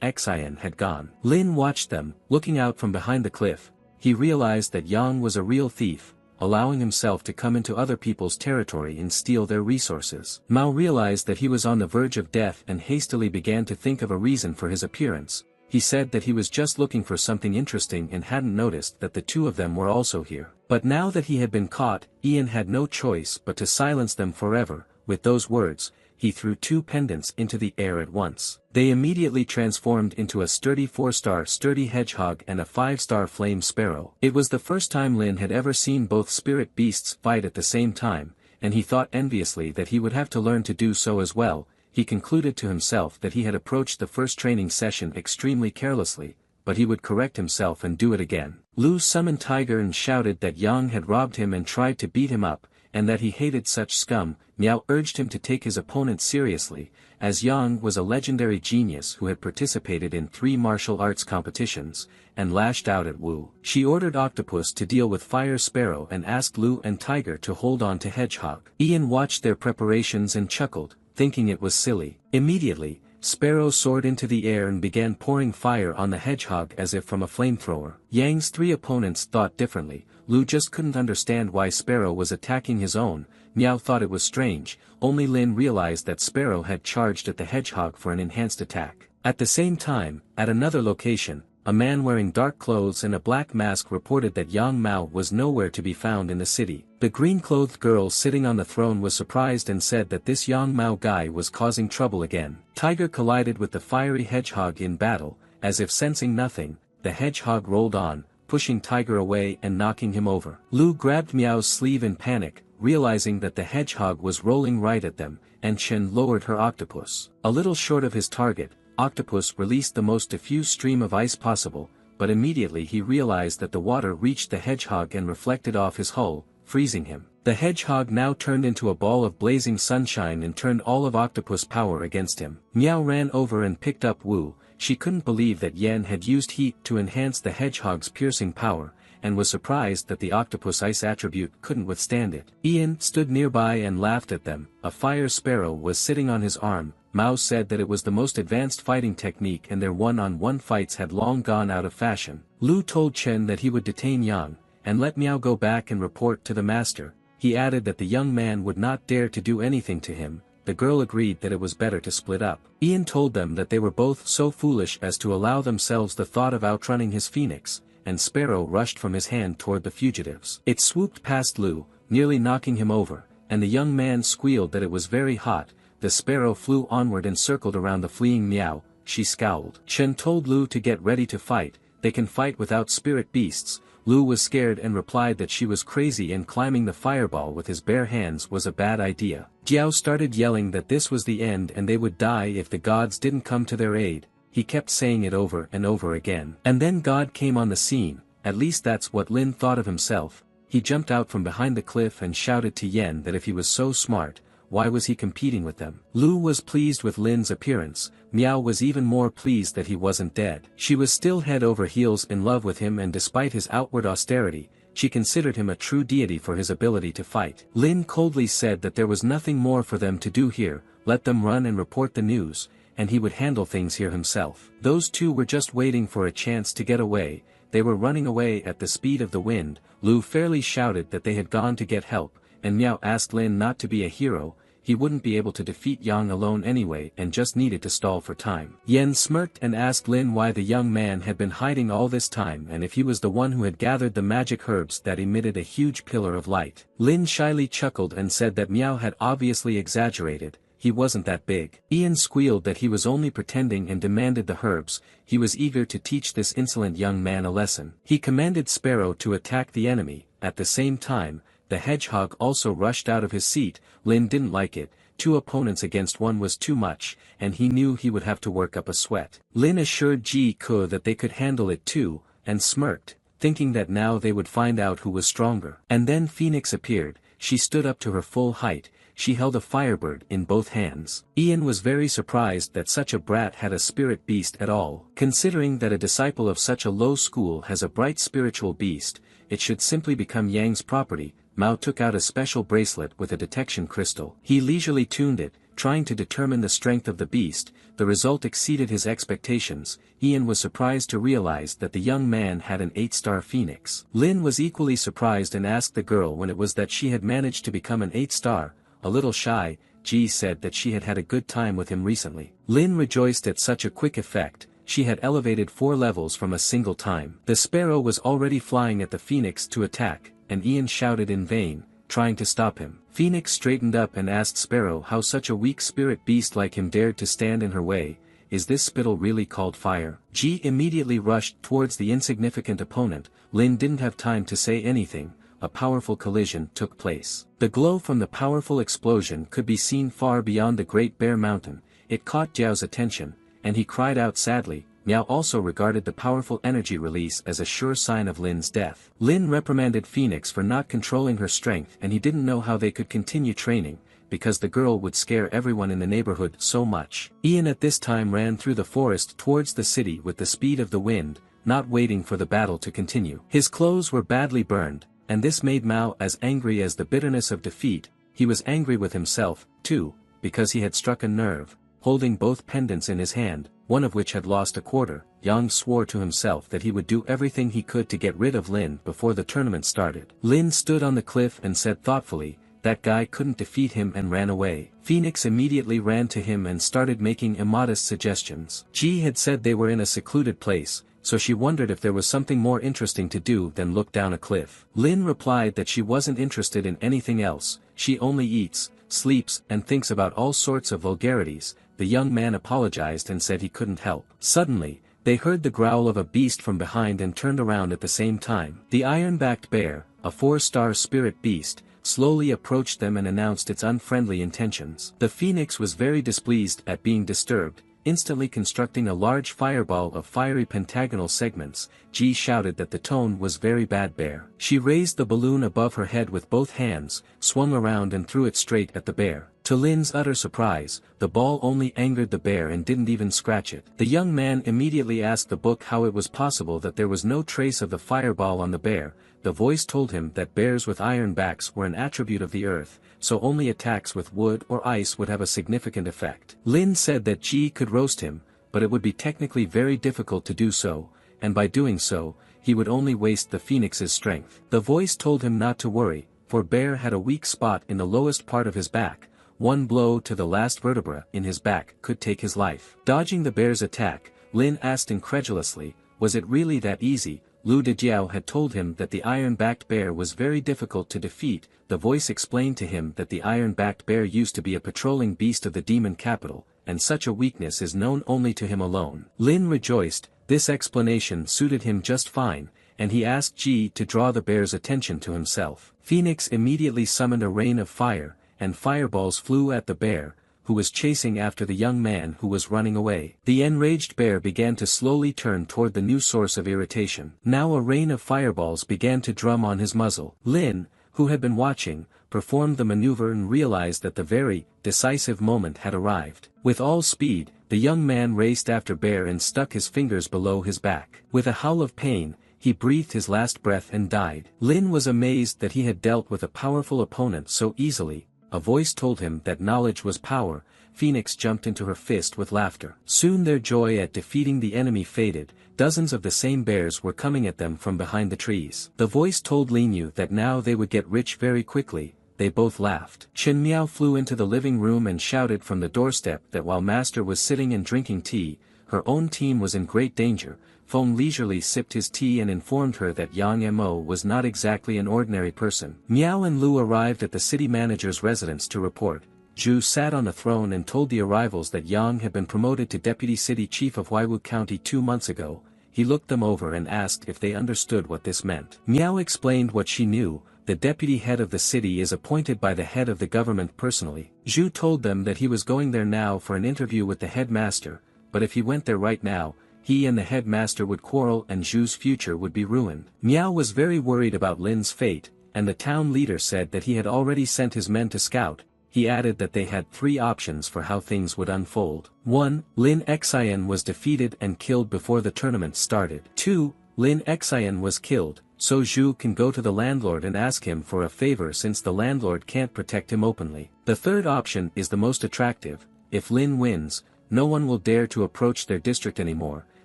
Xian had gone. Lin watched them, looking out from behind the cliff. He realized that Yang was a real thief, allowing himself to come into other people's territory and steal their resources. Mao realized that he was on the verge of death and hastily began to think of a reason for his appearance. He said that he was just looking for something interesting and hadn't noticed that the two of them were also here. But now that he had been caught, Ian had no choice but to silence them forever. With those words, he threw 2 pendants into the air at once. They immediately transformed into a sturdy 4-star sturdy hedgehog and a 5-star flame sparrow. It was the first time Lin had ever seen both spirit beasts fight at the same time, and he thought enviously that he would have to learn to do so as well. He concluded to himself that he had approached the first training session extremely carelessly, but he would correct himself and do it again. Lu summoned Tiger and shouted that Yang had robbed him and tried to beat him up, and that he hated such scum. Miao urged him to take his opponent seriously, as Yang was a legendary genius who had participated in 3 martial arts competitions, and lashed out at Wu. She ordered Octopus to deal with Fire Sparrow and asked Lu and Tiger to hold on to Hedgehog. Ian watched their preparations and chuckled, thinking it was silly. Immediately, Sparrow soared into the air and began pouring fire on the hedgehog as if from a flamethrower. Yang's 3 opponents thought differently. Lu just couldn't understand why Sparrow was attacking his own. Miao thought it was strange. Only Lin realized that Sparrow had charged at the hedgehog for an enhanced attack. At the same time, at another location, a man wearing dark clothes and a black mask reported that Yang Mao was nowhere to be found in the city. The green-clothed girl sitting on the throne was surprised and said that this Yang Mao guy was causing trouble again. Tiger collided with the fiery hedgehog in battle. As if sensing nothing, the hedgehog rolled on, pushing Tiger away and knocking him over. Lu grabbed Miao's sleeve in panic, realizing that the hedgehog was rolling right at them, and Chen lowered her octopus. A little short of his target, Octopus released the most diffuse stream of ice possible, but immediately he realized that the water reached the hedgehog and reflected off his hull, freezing him. The hedgehog now turned into a ball of blazing sunshine and turned all of Octopus' power against him. Miao ran over and picked up Wu. She couldn't believe that Yan had used heat to enhance the hedgehog's piercing power, and was surprised that the octopus ice attribute couldn't withstand it. Ian stood nearby and laughed at them. A fire sparrow was sitting on his arm. Mao said that it was the most advanced fighting technique and their one-on-one fights had long gone out of fashion. Lu told Chen that he would detain Yang, and let Miao go back and report to the master. He added that the young man would not dare to do anything to him. The girl agreed that it was better to split up. Ian told them that they were both so foolish as to allow themselves the thought of outrunning his phoenix, and Sparrow rushed from his hand toward the fugitives. It swooped past Lu, nearly knocking him over, and the young man squealed that it was very hot. The Sparrow flew onward and circled around the fleeing Miao. She scowled. Chen told Lu to get ready to fight. They can fight without spirit beasts. Lu was scared and replied that she was crazy and climbing the fireball with his bare hands was a bad idea. Jiao started yelling that this was the end and they would die if the gods didn't come to their aid. He kept saying it over and over again. And then God came on the scene. At least that's what Lin thought of himself. He jumped out from behind the cliff and shouted to Yen that if he was so smart, why was he competing with them? Lu was pleased with Lin's appearance. Miao was even more pleased that he wasn't dead. She was still head over heels in love with him, and despite his outward austerity, she considered him a true deity for his ability to fight. Lin coldly said that there was nothing more for them to do here, let them run and report the news, and he would handle things here himself. Those two were just waiting for a chance to get away. They were running away at the speed of the wind. Lu fairly shouted that they had gone to get help, and Miao asked Lin not to be a hero. he wouldn't be able to defeat Yang alone anyway and just needed to stall for time. Yen smirked and asked Lin why the young man had been hiding all this time and if he was the one who had gathered the magic herbs that emitted a huge pillar of light. Lin shyly chuckled and said that Miao had obviously exaggerated. He wasn't that big. Ian squealed that he was only pretending and demanded the herbs. He was eager to teach this insolent young man a lesson. He commanded Sparrow to attack the enemy. At the same time, the hedgehog also rushed out of his seat. Lin didn't like it. 2 opponents against 1 was too much, and he knew he would have to work up a sweat. Lin assured Ji Ke that they could handle it too, and smirked, thinking that now they would find out who was stronger. And then Phoenix appeared. She stood up to her full height. She held a firebird in both hands. Ian was very surprised that such a brat had a spirit beast at all. Considering that a disciple of such a low school has a bright spiritual beast, it should simply become Yang's property. Mao took out a special bracelet with a detection crystal. He leisurely tuned it, trying to determine the strength of the beast. The result exceeded his expectations. Ian was surprised to realize that the young man had an 8-star phoenix. Lin was equally surprised and asked the girl when it was that she had managed to become an 8-star. A little shy, Ji said that she had had a good time with him recently. Lin rejoiced at such a quick effect. She had elevated 4 levels from a single time. The sparrow was already flying at the phoenix to attack, and Ian shouted in vain, trying to stop him. Phoenix straightened up and asked Sparrow how such a weak spirit beast like him dared to stand in her way. Is this spittle really called fire? Ji immediately rushed towards the insignificant opponent. Lin didn't have time to say anything. A powerful collision took place. The glow from the powerful explosion could be seen far beyond the Great Bear Mountain. It caught Jiao's attention, and he cried out sadly. Miao also regarded the powerful energy release as a sure sign of Lin's death. Lin reprimanded Phoenix for not controlling her strength, and he didn't know how they could continue training, because the girl would scare everyone in the neighborhood so much. Ian at this time ran through the forest towards the city with the speed of the wind, not waiting for the battle to continue. His clothes were badly burned, and this made Mao as angry as the bitterness of defeat. He was angry with himself, too, because he had struck a nerve. Holding both pendants in his hand, one of which had lost a quarter, Yang swore to himself that he would do everything he could to get rid of Lin before the tournament started. Lin stood on the cliff and said thoughtfully, that guy couldn't defeat him, and ran away. Phoenix immediately ran to him and started making immodest suggestions. Ji had said they were in a secluded place, so she wondered if there was something more interesting to do than look down a cliff. Lin replied that she wasn't interested in anything else. She only eats, sleeps, and thinks about all sorts of vulgarities. The young man apologized and said he couldn't help. Suddenly, they heard the growl of a beast from behind and turned around at the same time. The iron-backed bear, a 4-star spirit beast, slowly approached them and announced its unfriendly intentions. The phoenix was very displeased at being disturbed, instantly constructing a large fireball of fiery pentagonal segments. Ji shouted that the tone was very bad. Bear. She raised the balloon above her head with both hands, swung around and threw it straight at the bear. To Lin's utter surprise, the ball only angered the bear and didn't even scratch it. The young man immediately asked the book how it was possible that there was no trace of the fireball on the bear. The voice told him that bears with iron backs were an attribute of the earth, so only attacks with wood or ice would have a significant effect. Lin said that Ji could roast him, but it would be technically very difficult to do so, and by doing so, he would only waste the phoenix's strength. The voice told him not to worry, for bear had a weak spot in the lowest part of his back. One blow to the last vertebra in his back could take his life. Dodging the bear's attack, Lin asked incredulously, was it really that easy? Lu Dejiao had told him that the iron-backed bear was very difficult to defeat. The voice explained to him that the iron-backed bear used to be a patrolling beast of the demon capital, and such a weakness is known only to him alone. Lin rejoiced. This explanation suited him just fine, and he asked Ji to draw the bear's attention to himself. Phoenix immediately summoned a rain of fire, and fireballs flew at the bear, who was chasing after the young man who was running away. The enraged bear began to slowly turn toward the new source of irritation. Now a rain of fireballs began to drum on his muzzle. Lin, who had been watching, performed the maneuver and realized that the very decisive moment had arrived. With all speed, the young man raced after bear and stuck his fingers below his back. With a howl of pain, he breathed his last breath and died. Lin was amazed that he had dealt with a powerful opponent so easily. A voice told him that knowledge was power. Phoenix jumped into her fist with laughter. Soon their joy at defeating the enemy faded. Dozens of the same bears were coming at them from behind the trees. The voice told Linyu that now they would get rich very quickly. they both laughed. Chen Miao flew into the living room and shouted from the doorstep that while Master was sitting and drinking tea, her own team was in great danger. Feng leisurely sipped his tea and informed her that Yang Mo was not exactly an ordinary person. Miao and Lu arrived at the city manager's residence to report. Zhu sat on the throne and told the arrivals that Yang had been promoted to deputy city chief of Huaiwu County 2 months ago. He looked them over and asked if they understood what this meant. Miao explained what she knew. The deputy head of the city is appointed by the head of the government personally. Zhu told them that he was going there now for an interview with the headmaster, but if he went there right now, he and the headmaster would quarrel and Zhu's future would be ruined. Miao was very worried about Lin's fate, and the town leader said that he had already sent his men to scout. He added that they had 3 options for how things would unfold. 1. Lin Xian was defeated and killed before the tournament started. 2. Lin Xian was killed, so Zhu can go to the landlord and ask him for a favor since the landlord can't protect him openly. The third option is the most attractive. If Lin wins, no one will dare to approach their district anymore,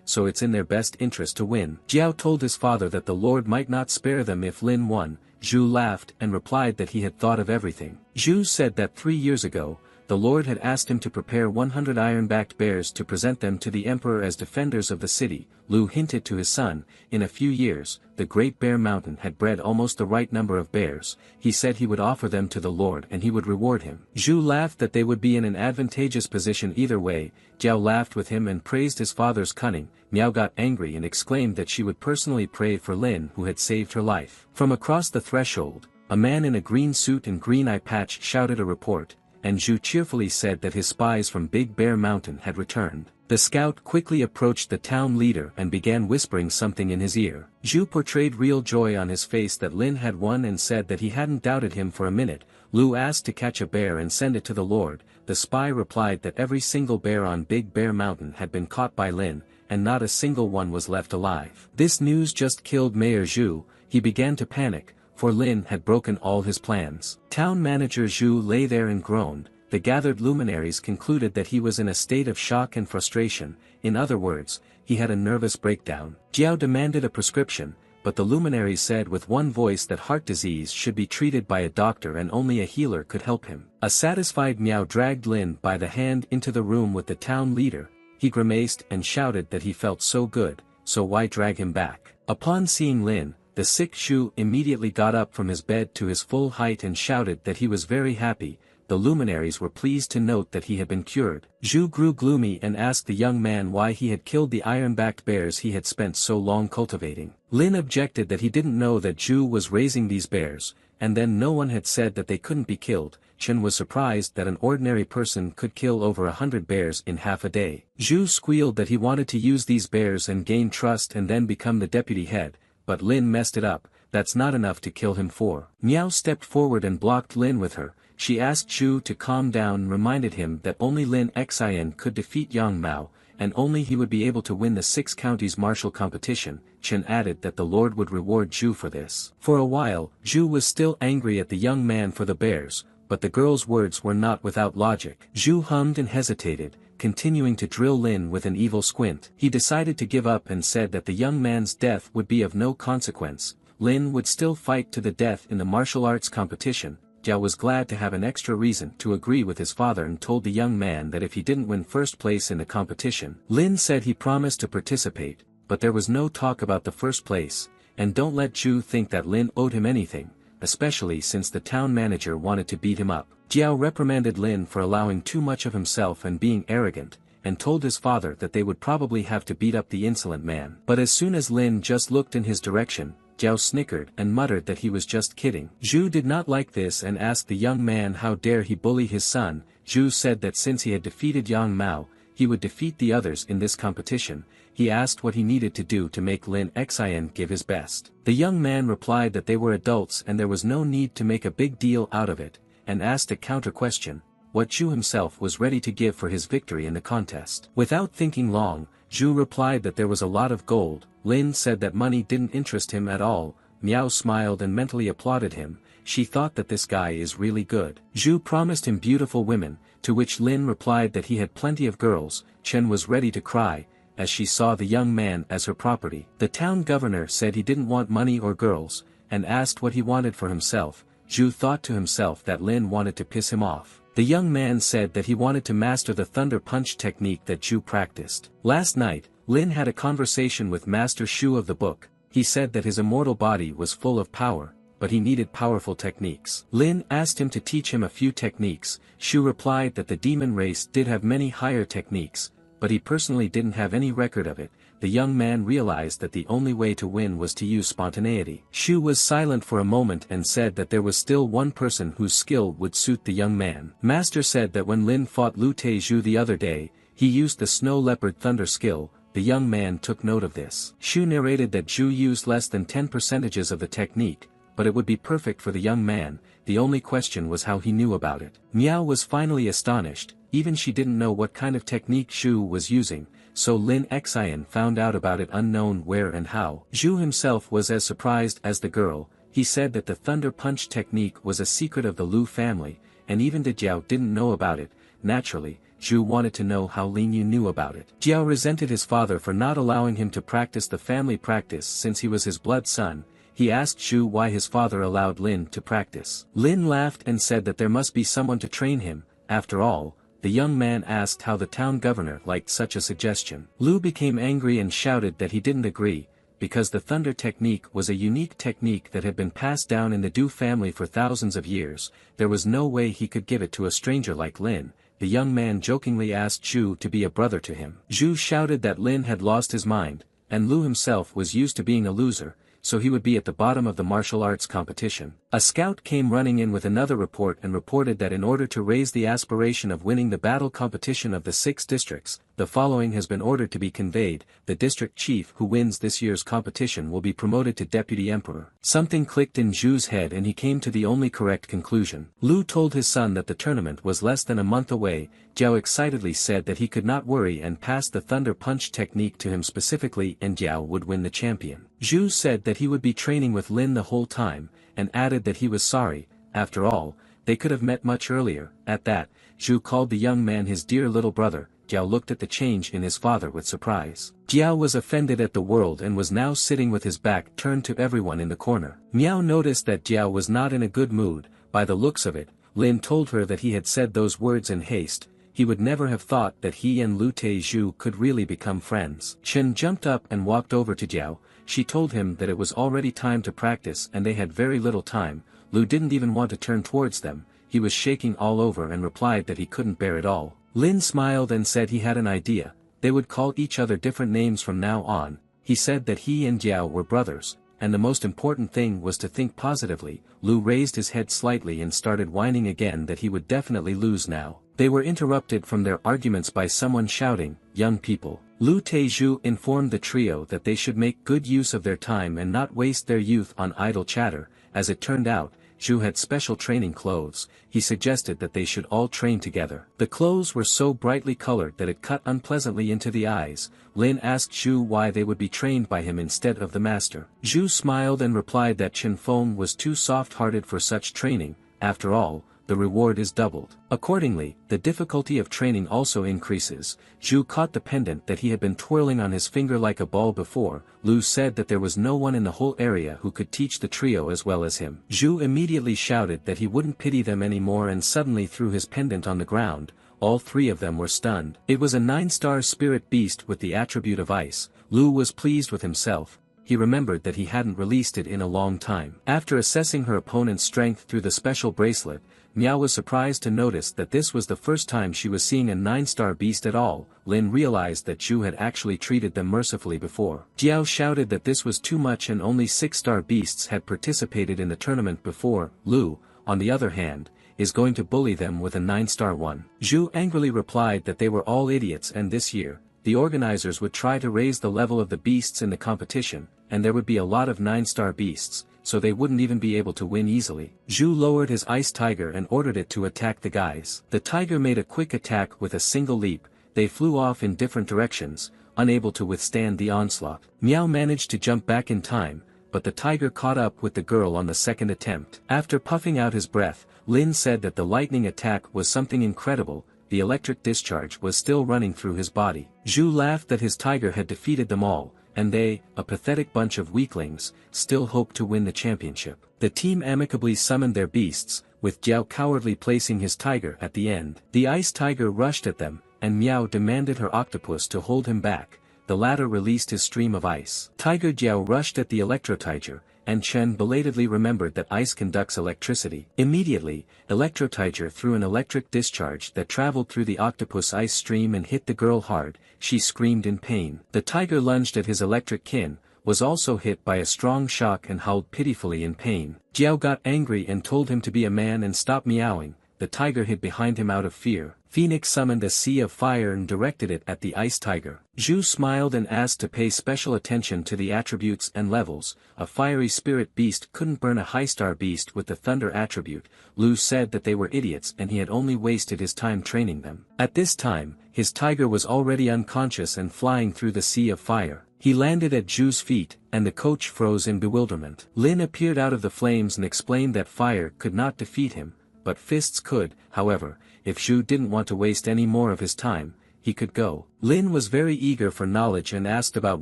so it's in their best interest to win. Jiao told his father that the lord might not spare them if Lin won. Zhu laughed and replied that he had thought of everything. Zhu said that 3 years ago, the lord had asked him to prepare 100 iron-backed bears to present them to the emperor as defenders of the city. Lu hinted to his son, in a few years, the Great Bear Mountain had bred almost the right number of bears. He said he would offer them to the lord and he would reward him. Zhu laughed that they would be in an advantageous position either way. Jiao laughed with him and praised his father's cunning. Miao got angry and exclaimed that she would personally pray for Lin who had saved her life. From across the threshold, a man in a green suit and green eye patch shouted a report, and Zhu cheerfully said that his spies from Big Bear Mountain had returned. The scout quickly approached the town leader and began whispering something in his ear. Zhu portrayed real joy on his face that Lin had won and said that he hadn't doubted him for a minute. Lu asked to catch a bear and send it to the lord. The spy replied that every single bear on Big Bear Mountain had been caught by Lin, and not a single one was left alive. This news just killed Mayor Zhu. He began to panic, for Lin had broken all his plans. Town manager Zhu lay there and groaned. The gathered luminaries concluded that he was in a state of shock and frustration. In other words, he had a nervous breakdown. Jiao demanded a prescription, but the luminaries said with one voice that heart disease should be treated by a doctor and only a healer could help him. A satisfied Miao dragged Lin by the hand into the room with the town leader. He grimaced and shouted that he felt so good, so why drag him back? Upon seeing Lin, the sick Zhu immediately got up from his bed to his full height and shouted that he was very happy. The luminaries were pleased to note that he had been cured. Zhu grew gloomy and asked the young man why he had killed the iron-backed bears he had spent so long cultivating. Lin objected that he didn't know that Zhu was raising these bears, and then no one had said that they couldn't be killed. Chen was surprised that an ordinary person could kill over 100 bears in half a day. Zhu squealed that he wanted to use these bears and gain trust and then become the deputy head, but Lin messed it up. That's not enough to kill him for. Miao stepped forward and blocked Lin with her. She asked Zhu to calm down and reminded him that only Lin Xian could defeat Yang Mao, and only he would be able to win the 6 counties martial competition. Chen added that the Lord would reward Zhu for this. For a while, Zhu was still angry at the young man for the bears, but the girl's words were not without logic. Zhu hummed and hesitated, continuing to drill Lin with an evil squint. He decided to give up and said that the young man's death would be of no consequence. Lin would still fight to the death in the martial arts competition. Jiao was glad to have an extra reason to agree with his father and told the young man that if he didn't win first place in the competition, Lin said he promised to participate, but there was no talk about the first place, and don't let Zhu think that Lin owed him anything, especially since the town manager wanted to beat him up. Jiao reprimanded Lin for allowing too much of himself and being arrogant, and told his father that they would probably have to beat up the insolent man. But as soon as Lin just looked in his direction, Jiao snickered and muttered that he was just kidding. Zhu did not like this and asked the young man how dare he bully his son. Zhu said that since he had defeated Yang Mao, he would defeat the others in this competition. He asked what he needed to do to make Lin Xian give his best. The young man replied that they were adults and there was no need to make a big deal out of it, and asked a counter question, what Zhu himself was ready to give for his victory in the contest. Without thinking long, Zhu replied that there was a lot of gold. Lin said that money didn't interest him at all. Miao smiled and mentally applauded him. She thought that this guy is really good. Zhu promised him beautiful women, to which Lin replied that he had plenty of girls. Chen was ready to cry, as she saw the young man as her property. The town governor said he didn't want money or girls, and asked what he wanted for himself. Zhu thought to himself that Lin wanted to piss him off. The young man said that he wanted to master the thunder punch technique that Zhu practiced. Last night, Lin had a conversation with Master Shu of the book. He said that his immortal body was full of power, but he needed powerful techniques. Lin asked him to teach him a few techniques. Shu replied that the demon race did have many higher techniques, but he personally didn't have any record of it. The young man realized that the only way to win was to use spontaneity. Shu was silent for a moment and said that there was still one person whose skill would suit the young man. Master said that when Lin fought Lu Teju the other day, he used the snow leopard thunder skill. The young man took note of this. Shu narrated that Zhu used less than 10% of the technique, but it would be perfect for the young man. The only question was how he knew about it. Miao was finally astonished. Even she didn't know what kind of technique Shu was using, so Lin Xian found out about it unknown where and how. Zhu himself was as surprised as the girl. He said that the thunder punch technique was a secret of the Lu family, and even the Jiao didn't know about it. Naturally, Zhu wanted to know how Lin Yu knew about it. Jiao resented his father for not allowing him to practice the family practice since he was his blood son. He asked Zhu why his father allowed Lin to practice. Lin laughed and said that there must be someone to train him. After all, the young man asked how the town governor liked such a suggestion. Lu became angry and shouted that he didn't agree, because the thunder technique was a unique technique that had been passed down in the Du family for thousands of years. There was no way he could give it to a stranger like Lin. The young man jokingly asked Zhu to be a brother to him. Zhu shouted that Lin had lost his mind, and Lu himself was used to being a loser, so he would be at the bottom of the martial arts competition. A scout came running in with another report and reported that in order to raise the aspiration of winning the battle competition of the 6 districts, the following has been ordered to be conveyed: the district chief who wins this year's competition will be promoted to deputy emperor. Something clicked in Zhu's head and he came to the only correct conclusion. Lu told his son that the tournament was less than a month away. Jiao excitedly said that he could not worry and passed the thunder punch technique to him specifically, and Jiao would win the champion. Zhu said that he would be training with Lin the whole time, and added that he was sorry. After all, they could have met much earlier. At that, Zhu called the young man his dear little brother. Jiao looked at the change in his father with surprise. Jiao was offended at the world and was now sitting with his back turned to everyone in the corner. Miao noticed that Jiao was not in a good mood. By the looks of it, Lin told her that he had said those words in haste. He would never have thought that he and Lu Teju could really become friends. Chen jumped up and walked over to Jiao. She told him that it was already time to practice and they had very little time. Lu didn't even want to turn towards them. He was shaking all over and replied that he couldn't bear it all. Lin smiled and said he had an idea. They would call each other different names from now on. He said that he and Jiao were brothers, and the most important thing was to think positively. Lu raised his head slightly and started whining again that he would definitely lose now. They were interrupted from their arguments by someone shouting, "Young people." Lu Teju informed the trio that they should make good use of their time and not waste their youth on idle chatter. As it turned out, Zhu had special training clothes. He suggested that they should all train together. The clothes were so brightly colored that it cut unpleasantly into the eyes. Lin asked Zhu why they would be trained by him instead of the master. Zhu smiled and replied that Chen Feng was too soft-hearted for such training. After all, the reward is doubled. Accordingly, the difficulty of training also increases. Zhu caught the pendant that he had been twirling on his finger like a ball before. Lu said that there was no one in the whole area who could teach the trio as well as him. Zhu immediately shouted that he wouldn't pity them anymore and suddenly threw his pendant on the ground. All 3 of them were stunned. It was a 9-star spirit beast with the attribute of ice. Lu was pleased with himself. He remembered that he hadn't released it in a long time. After assessing her opponent's strength through the special bracelet, Miao was surprised to notice that this was the first time she was seeing a 9-star beast at all. Lin realized that Zhu had actually treated them mercifully before. Jiao shouted that this was too much and only 6-star beasts had participated in the tournament before. Lu, on the other hand, is going to bully them with a 9-star one. Zhu angrily replied that they were all idiots and this year, the organizers would try to raise the level of the beasts in the competition, and there would be a lot of 9-star beasts, so they wouldn't even be able to win easily. Zhu lowered his ice tiger and ordered it to attack the guys. The tiger made a quick attack with a single leap. They flew off in different directions, unable to withstand the onslaught. Miao managed to jump back in time, but the tiger caught up with the girl on the second attempt. After puffing out his breath, Lin said that the lightning attack was something incredible. The electric discharge was still running through his body. Zhu laughed that his tiger had defeated them all, and they, a pathetic bunch of weaklings, still hoped to win the championship. The team amicably summoned their beasts, with Jiao cowardly placing his tiger at the end. The ice tiger rushed at them, and Miao demanded her octopus to hold him back. The latter released his stream of ice. Tiger Jiao rushed at the electro tiger, and Chen belatedly remembered that ice conducts electricity. Immediately, Electro Tiger threw an electric discharge that traveled through the octopus ice stream and hit the girl hard. She screamed in pain. The tiger lunged at his electric kin, was also hit by a strong shock and howled pitifully in pain. Jiao got angry and told him to be a man and stop meowing. The tiger hid behind him out of fear. Phoenix summoned a sea of fire and directed it at the ice tiger. Zhu smiled and asked to pay special attention to the attributes and levels. A fiery spirit beast couldn't burn a high star beast with the thunder attribute. Lu said that they were idiots and he had only wasted his time training them. At this time, his tiger was already unconscious and flying through the sea of fire. He landed at Zhu's feet, and the coach froze in bewilderment. Lin appeared out of the flames and explained that fire could not defeat him, but fists could. However, if Zhu didn't want to waste any more of his time, he could go. Lin was very eager for knowledge and asked about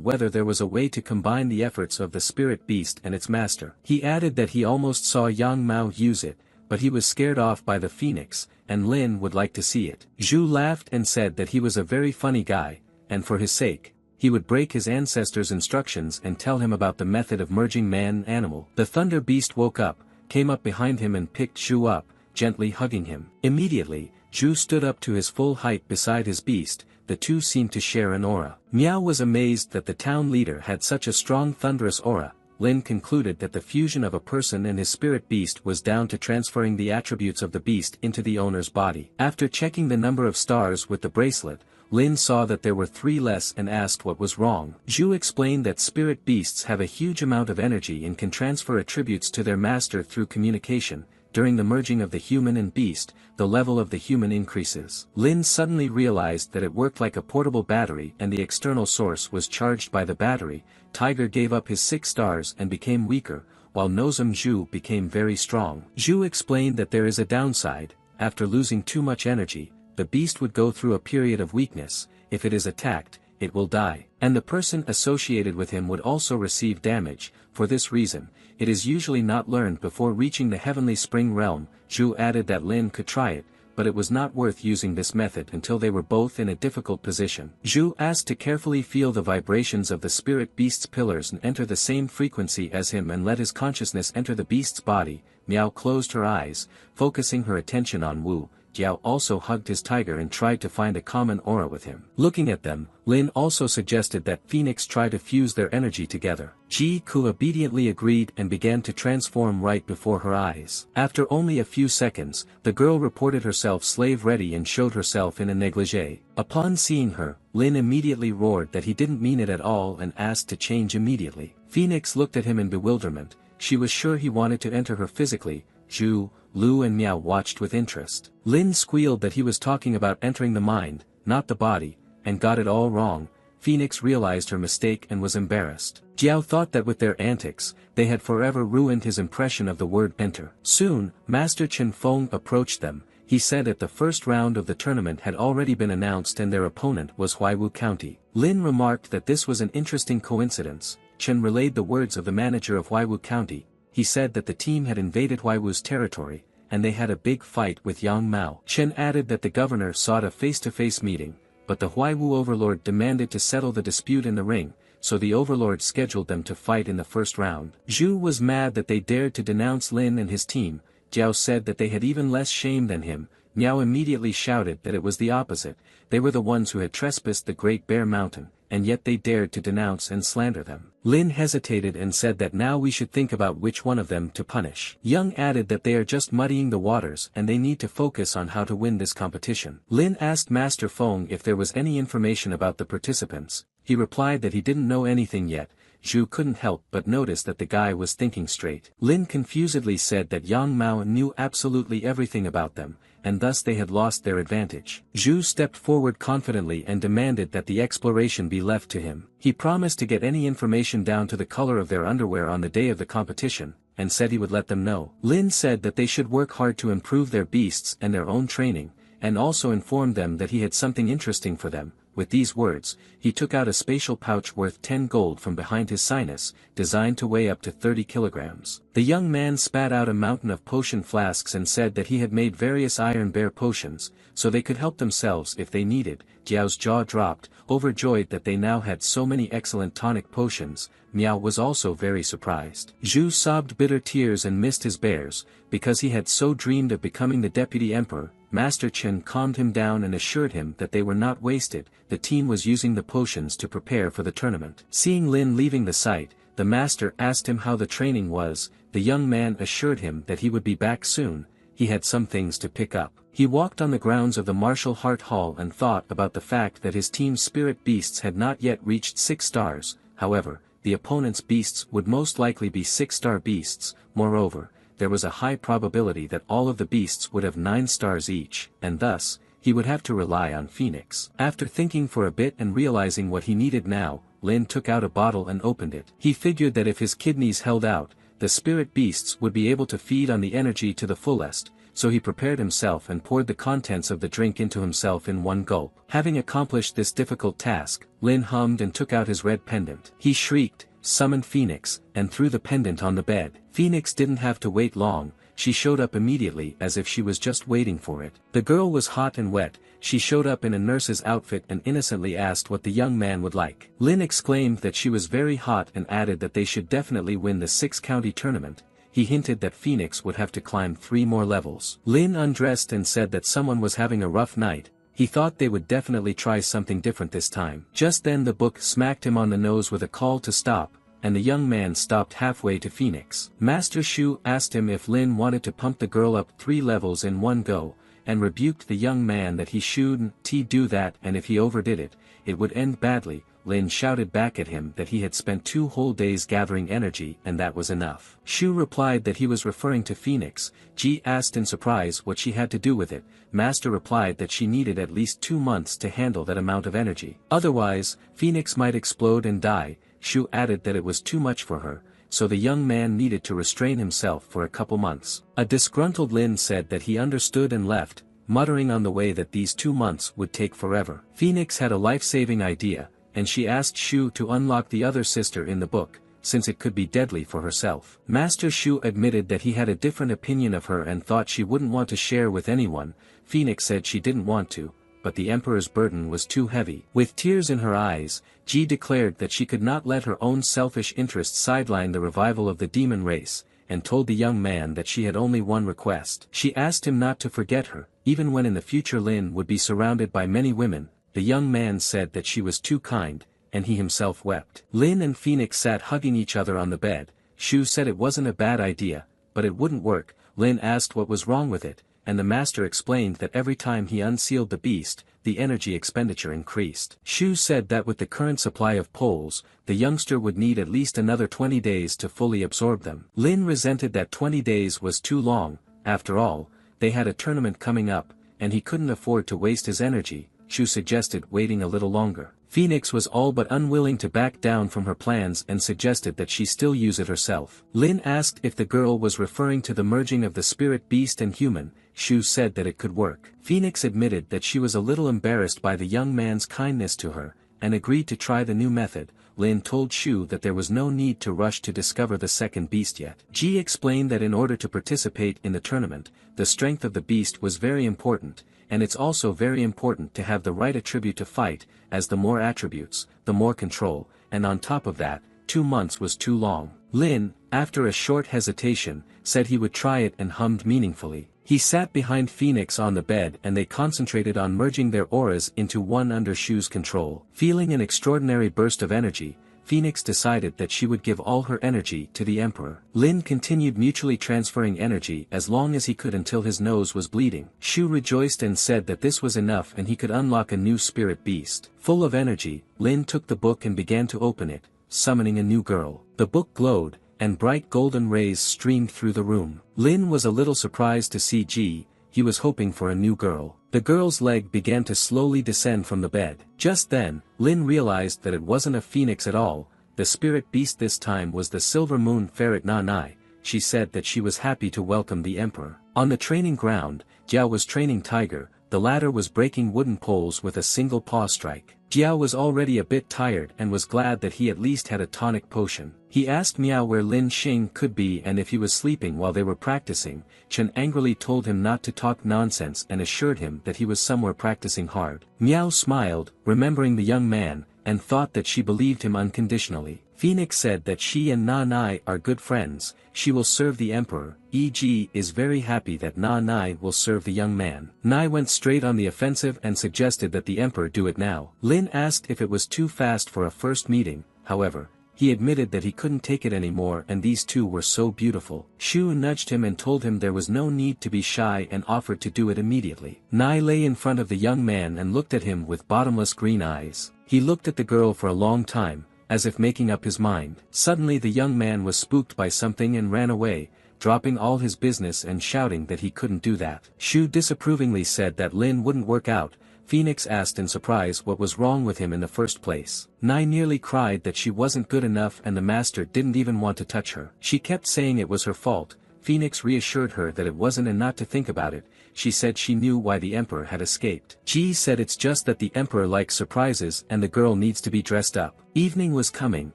whether there was a way to combine the efforts of the spirit beast and its master. He added that he almost saw Yang Mao use it, but he was scared off by the phoenix, and Lin would like to see it. Zhu laughed and said that he was a very funny guy, and for his sake, he would break his ancestors' instructions and tell him about the method of merging man and animal. The thunder beast woke up, came up behind him and picked Zhu up, gently hugging him. Immediately, Zhu stood up to his full height beside his beast. The two seemed to share an aura. Miao was amazed that the town leader had such a strong thunderous aura. Lin concluded that the fusion of a person and his spirit beast was down to transferring the attributes of the beast into the owner's body. After checking the number of stars with the bracelet, Lin saw that there were 3 less and asked what was wrong. Zhu explained that spirit beasts have a huge amount of energy and can transfer attributes to their master through communication. During the merging of the human and beast, the level of the human increases. Lin suddenly realized that it worked like a portable battery and the external source was charged by the battery. Tiger gave up his 6 stars and became weaker, while Nozam Zhu became very strong. Zhu explained that there is a downside. After losing too much energy, the beast would go through a period of weakness. If it is attacked, it will die. And the person associated with him would also receive damage. For this reason, it is usually not learned before reaching the heavenly spring realm. Zhu added that Lin could try it, but it was not worth using this method until they were both in a difficult position. Zhu asked to carefully feel the vibrations of the spirit beast's pillars and enter the same frequency as him and let his consciousness enter the beast's body. Miao closed her eyes, focusing her attention on Wu. Jiao also hugged his tiger and tried to find a common aura with him. Looking at them, Lin also suggested that Phoenix try to fuse their energy together. Ji Ku obediently agreed and began to transform right before her eyes. After only a few seconds, the girl reported herself slave-ready and showed herself in a negligee. Upon seeing her, Lin immediately roared that he didn't mean it at all and asked to change immediately. Phoenix looked at him in bewilderment. She was sure he wanted to enter her physically. Zhu, Lu and Miao watched with interest. Lin squealed that he was talking about entering the mind, not the body, and got it all wrong. Phoenix realized her mistake and was embarrassed. Jiao thought that with their antics, they had forever ruined his impression of the word enter. Soon, Master Chen Feng approached them. He said that the first round of the tournament had already been announced and their opponent was Huaiwu County. Lin remarked that this was an interesting coincidence. Chen relayed the words of the manager of Huaiwu County. He said that the team had invaded Huaiwu's territory, and they had a big fight with Yang Mao. Chen added that the governor sought a face-to-face meeting, but the Huaiwu overlord demanded to settle the dispute in the ring, so the overlord scheduled them to fight in the first round. Zhu was mad that they dared to denounce Lin and his team. Jiao said that they had even less shame than him. Miao immediately shouted that it was the opposite. They were the ones who had trespassed the Great Bear Mountain, and yet they dared to denounce and slander them. Lin hesitated and said that now we should think about which one of them to punish. Young added that they are just muddying the waters and they need to focus on how to win this competition. Lin asked Master Feng if there was any information about the participants. He replied that he didn't know anything yet. Zhu couldn't help but notice that the guy was thinking straight. Lin confusedly said that Yang Mao knew absolutely everything about them, and thus they had lost their advantage. Zhu stepped forward confidently and demanded that the exploration be left to him. He promised to get any information down to the color of their underwear on the day of the competition, and said he would let them know. Lin said that they should work hard to improve their beasts and their own training, and also informed them that he had something interesting for them. With these words, he took out a spatial pouch worth 10 gold from behind his sinus, designed to weigh up to 30 kilograms. The young man spat out a mountain of potion flasks and said that he had made various iron bear potions, so they could help themselves if they needed. Jiao's jaw dropped, overjoyed that they now had so many excellent tonic potions. Miao was also very surprised. Zhu sobbed bitter tears and missed his bears, because he had so dreamed of becoming the deputy emperor. Master Chen calmed him down and assured him that they were not wasted. The team was using the potions to prepare for the tournament. Seeing Lin leaving the site, the master asked him how the training was. The young man assured him that he would be back soon. He had some things to pick up. He walked on the grounds of the Martial Heart Hall and thought about the fact that his team's spirit beasts had not yet reached 6 stars. However, the opponent's beasts would most likely be 6-star beasts. Moreover, there was a high probability that all of the beasts would have 9 stars each, and thus, he would have to rely on Phoenix. After thinking for a bit and realizing what he needed now, Lin took out a bottle and opened it. He figured that if his kidneys held out, the spirit beasts would be able to feed on the energy to the fullest, so he prepared himself and poured the contents of the drink into himself in one gulp. Having accomplished this difficult task, Lin hummed and took out his red pendant. He shrieked, summoned Phoenix, and threw the pendant on the bed. Phoenix didn't have to wait long, she showed up immediately as if she was just waiting for it. The girl was hot and wet. She showed up in a nurse's outfit and innocently asked what the young man would like. Lin exclaimed that she was very hot and added that they should definitely win the 6-county tournament. He hinted that Phoenix would have to climb 3 more levels. Lin undressed and said that someone was having a rough night. He thought they would definitely try something different this time. Just then the book smacked him on the nose with a call to stop, and the young man stopped halfway to Phoenix. Master Shu asked him if Lin wanted to pump the girl up 3 levels in one go, and rebuked the young man that he shouldn't do that, and if he overdid it, it would end badly. Lin shouted back at him that he had spent 2 whole days gathering energy and that was enough. Shu replied that he was referring to Phoenix. Ji asked in surprise what she had to do with it. Master replied that she needed at least 2 months to handle that amount of energy. Otherwise, Phoenix might explode and die. Shu added that it was too much for her, so the young man needed to restrain himself for a couple months. A disgruntled Lin said that he understood and left, muttering on the way that these 2 months would take forever. Phoenix had a life-saving idea, and she asked Shu to unlock the other sister in the book, since it could be deadly for herself. Master Shu admitted that he had a different opinion of her and thought she wouldn't want to share with anyone. Phoenix said she didn't want to, but the emperor's burden was too heavy. With tears in her eyes, Ji declared that she could not let her own selfish interests sideline the revival of the demon race, and told the young man that she had only one request. She asked him not to forget her, even when in the future Lin would be surrounded by many women. The young man said that she was too kind, and he himself wept. Lin and Phoenix sat hugging each other on the bed. Shu said it wasn't a bad idea, but it wouldn't work. Lin asked what was wrong with it, and the master explained that every time he unsealed the beast, the energy expenditure increased. Shu said that with the current supply of poles, the youngster would need at least another 20 days to fully absorb them. Lin resented that 20 days was too long. After all, they had a tournament coming up, and he couldn't afford to waste his energy. Shu suggested waiting a little longer. Phoenix was all but unwilling to back down from her plans and suggested that she still use it herself. Lin asked if the girl was referring to the merging of the spirit beast and human. Shu said that it could work. Phoenix admitted that she was a little embarrassed by the young man's kindness to her, and agreed to try the new method. Lin told Shu that there was no need to rush to discover the second beast yet. Ji explained that in order to participate in the tournament, the strength of the beast was very important, and it's also very important to have the right attribute to fight, as the more attributes, the more control, and on top of that, 2 months was too long. Lin, after a short hesitation, said he would try it and hummed meaningfully. He sat behind Phoenix on the bed and they concentrated on merging their auras into one under Shu's control. Feeling an extraordinary burst of energy, Phoenix decided that she would give all her energy to the Emperor. Lin continued mutually transferring energy as long as he could until his nose was bleeding. Shu rejoiced and said that this was enough and he could unlock a new spirit beast. Full of energy, Lin took the book and began to open it, summoning a new girl. The book glowed, and bright golden rays streamed through the room. Lin was a little surprised to see Ji. He was hoping for a new girl. The girl's leg began to slowly descend from the bed. Just then, Lin realized that it wasn't a phoenix at all. The spirit beast this time was the silver moon ferret Nanai. She said that she was happy to welcome the emperor. On the training ground, Jiao was training Tiger. The latter was breaking wooden poles with a single paw strike. Jiao was already a bit tired and was glad that he at least had a tonic potion. He asked Miao where Lin Xing could be and if he was sleeping while they were practicing. Chen angrily told him not to talk nonsense and assured him that he was somewhere practicing hard. Miao smiled, remembering the young man, and thought that she believed him unconditionally. Phoenix said that she and Na Nai are good friends, she will serve the emperor, e.g. is very happy that Na Nai will serve the young man. Nai went straight on the offensive and suggested that the emperor do it now. Lin asked if it was too fast for a first meeting, however, he admitted that he couldn't take it anymore and these two were so beautiful. Shu nudged him and told him there was no need to be shy and offered to do it immediately. Nai lay in front of the young man and looked at him with bottomless green eyes. He looked at the girl for a long time, as if making up his mind. Suddenly the young man was spooked by something and ran away, dropping all his business and shouting that he couldn't do that. Shu disapprovingly said that Lin wouldn't work out. Phoenix asked in surprise what was wrong with him in the first place. Nai nearly cried that she wasn't good enough and the master didn't even want to touch her. She kept saying it was her fault. Phoenix reassured her that it wasn't and not to think about it. She said she knew why the emperor had escaped. Ji said it's just that the emperor likes surprises and the girl needs to be dressed up. Evening was coming,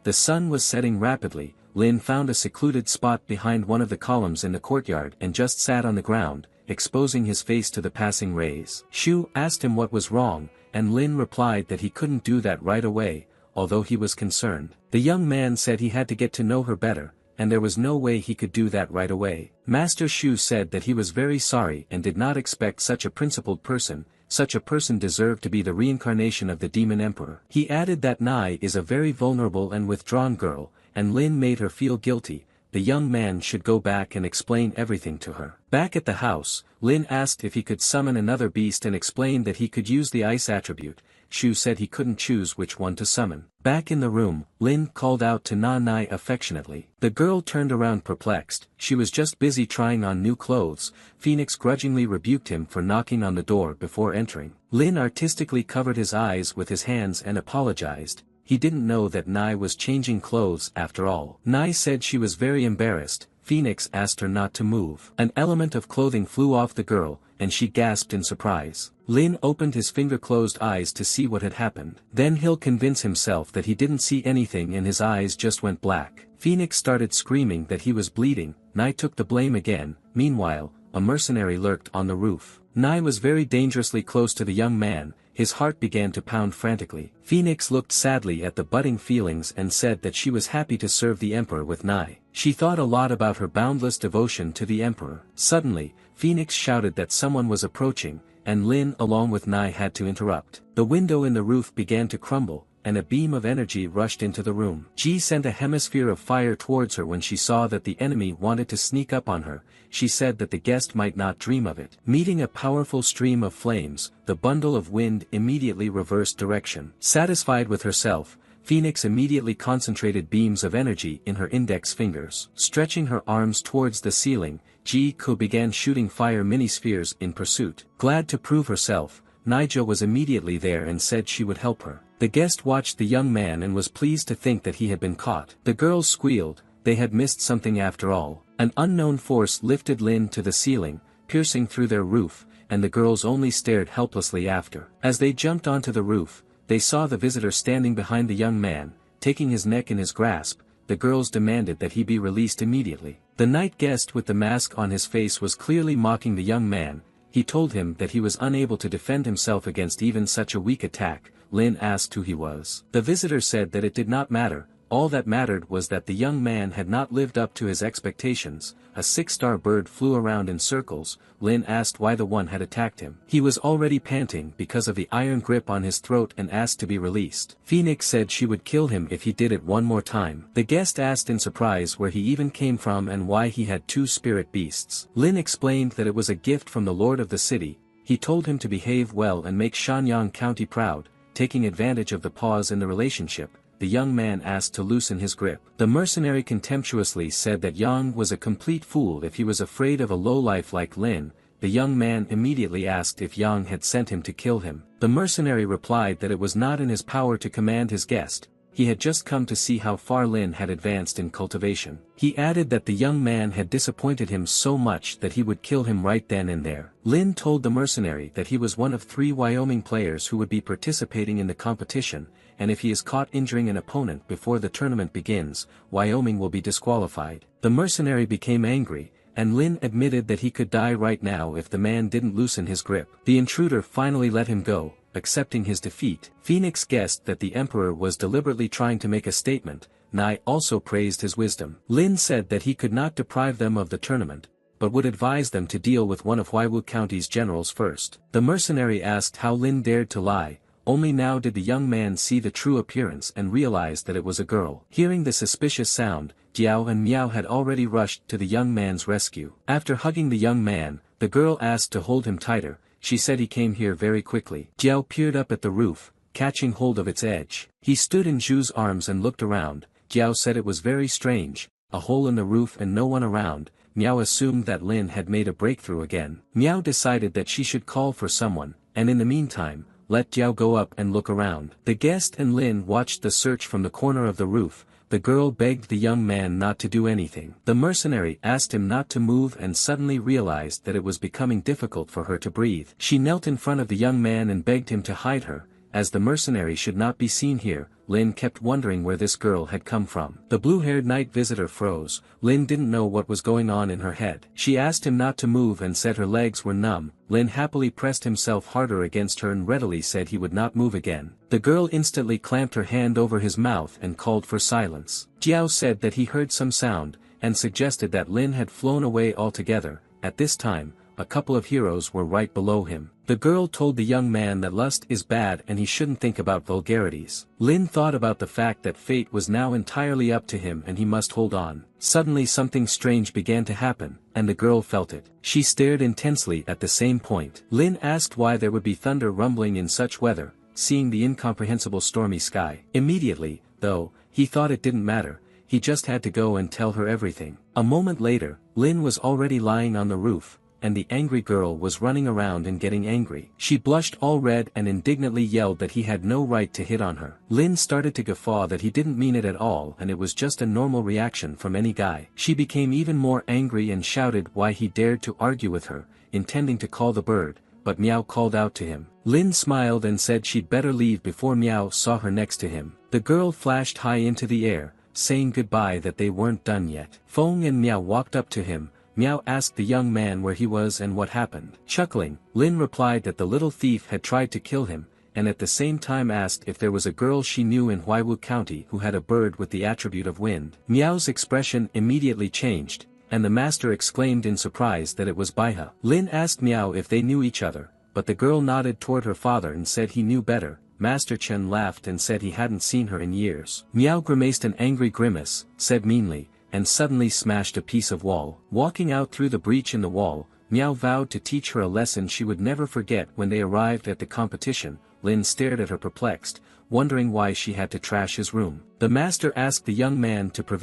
the sun was setting rapidly. Lin found a secluded spot behind one of the columns in the courtyard and just sat on the ground, exposing his face to the passing rays. Shu asked him what was wrong, and Lin replied that he couldn't do that right away, although he was concerned. The young man said he had to get to know her better, and there was no way he could do that right away. Master Shu said that he was very sorry and did not expect such a principled person. Such a person deserved to be the reincarnation of the demon emperor. He added that Nai is a very vulnerable and withdrawn girl, and Lin made her feel guilty. The young man should go back and explain everything to her. Back at the house, Lin asked if he could summon another beast and explained that he could use the ice attribute. Shu said he couldn't choose which one to summon. Back in the room, Lin called out to Na Nai affectionately. The girl turned around perplexed. She was just busy trying on new clothes. Phoenix grudgingly rebuked him for knocking on the door before entering. Lin artistically covered his eyes with his hands and apologized. He didn't know that Nai was changing clothes after all. Nai said she was very embarrassed. Phoenix asked her not to move. An element of clothing flew off the girl, and she gasped in surprise. Lin opened his finger-closed eyes to see what had happened. Then he'll convince himself that he didn't see anything and his eyes just went black. Phoenix started screaming that he was bleeding. Nai took the blame again. Meanwhile, a mercenary lurked on the roof. Nai was very dangerously close to the young man. His heart began to pound frantically. Phoenix looked sadly at the budding feelings and said that she was happy to serve the emperor with Nai. She thought a lot about her boundless devotion to the emperor. Suddenly, Phoenix shouted that someone was approaching, and Lin along with Nai had to interrupt. The window in the roof began to crumble, and a beam of energy rushed into the room. Ji sent a hemisphere of fire towards her when she saw that the enemy wanted to sneak up on her. She said that the guest might not dream of it. Meeting a powerful stream of flames, the bundle of wind immediately reversed direction. Satisfied with herself, Phoenix immediately concentrated beams of energy in her index fingers. Stretching her arms towards the ceiling, Ji Ko began shooting fire mini-spheres in pursuit. Glad to prove herself, Naija was immediately there and said she would help her. The guest watched the young man and was pleased to think that he had been caught. The girls squealed. They had missed something after all. An unknown force lifted Lin to the ceiling, piercing through their roof, and the girls only stared helplessly after. As they jumped onto the roof, they saw the visitor standing behind the young man, taking his neck in his grasp. The girls demanded that he be released immediately. The night guest with the mask on his face was clearly mocking the young man. He told him that he was unable to defend himself against even such a weak attack. Lin asked who he was. The visitor said that it did not matter. All that mattered was that the young man had not lived up to his expectations. A 6-star bird flew around in circles. Lin asked why the one had attacked him. He was already panting because of the iron grip on his throat and asked to be released. Phoenix said she would kill him if he did it one more time. The guest asked in surprise where he even came from and why he had 2 spirit beasts. Lin explained that it was a gift from the lord of the city. He told him to behave well and make Shanyang County proud. Taking advantage of the pause in the relationship, the young man asked to loosen his grip. The mercenary contemptuously said that Yang was a complete fool if he was afraid of a lowlife like Lin. The young man immediately asked if Yang had sent him to kill him. The mercenary replied that it was not in his power to command his guest. he had just come to see how far Lin had advanced in cultivation. He added that the young man had disappointed him so much that he would kill him right then and there. Lin told the mercenary that he was one of 3 Wyoming players who would be participating in the competition, and if he is caught injuring an opponent before the tournament begins, Wyoming will be disqualified. The mercenary became angry, and Lin admitted that he could die right now if the man didn't loosen his grip. The intruder finally let him go, accepting his defeat. Phoenix guessed that the emperor was deliberately trying to make a statement. Nai also praised his wisdom. Lin said that he could not deprive them of the tournament, but would advise them to deal with one of Huaiwu County's generals first. The mercenary asked how Lin dared to lie. Only now did the young man see the true appearance and realize that it was a girl. Hearing the suspicious sound, Jiao and Miao had already rushed to the young man's rescue. After hugging the young man, the girl asked to hold him tighter. She said he came here very quickly. Jiao peered up at the roof, catching hold of its edge. He stood in Zhu's arms and looked around. Jiao said it was very strange, a hole in the roof and no one around. Miao assumed that Lin had made a breakthrough again. Miao decided that she should call for someone, and in the meantime, let Jiao go up and look around. The guest and Lin watched the search from the corner of the roof. The girl begged the young man not to do anything. The mercenary asked him not to move and suddenly realized that it was becoming difficult for her to breathe. She knelt in front of the young man and begged him to hide her. As the mercenary should not be seen here, Lin kept wondering where this girl had come from. The blue-haired night visitor froze. Lin didn't know what was going on in her head. She asked him not to move and said her legs were numb. Lin happily pressed himself harder against her and readily said he would not move again. The girl instantly clamped her hand over his mouth and called for silence. Jiao said that he heard some sound, and suggested that Lin had flown away altogether. At this time, a couple of heroes were right below him. The girl told the young man that lust is bad and he shouldn't think about vulgarities. Lin thought about the fact that fate was now entirely up to him and he must hold on. Suddenly something strange began to happen, and the girl felt it. She stared intensely at the same point. Lin asked why there would be thunder rumbling in such weather, seeing the incomprehensible stormy sky. Immediately, though, he thought it didn't matter. He just had to go and tell her everything. A moment later, Lin was already lying on the roof, and the angry girl was running around and getting angry. She blushed all red and indignantly yelled that he had no right to hit on her. Lin started to guffaw that he didn't mean it at all and it was just a normal reaction from any guy. She became even more angry and shouted why he dared to argue with her, intending to call the bird, but Miao called out to him. Lin smiled and said she'd better leave before Miao saw her next to him. The girl flashed high into the air, saying goodbye that they weren't done yet. Feng and Miao walked up to him. Miao asked the young man where he was and what happened. Chuckling, Lin replied that the little thief had tried to kill him, and at the same time asked if there was a girl she knew in Huaiwu County who had a bird with the attribute of wind. Miao's expression immediately changed, and the master exclaimed in surprise that it was Baiha. Lin asked Miao if they knew each other, but the girl nodded toward her father and said he knew better. Master Chen laughed and said he hadn't seen her in years. Miao grimaced an angry grimace, said meanly, and suddenly smashed a piece of wall. Walking out through the breach in the wall, Miao vowed to teach her a lesson she would never forget. When they arrived at the competition, Lin stared at her perplexed, wondering why she had to trash his room. The master asked the young man to prevent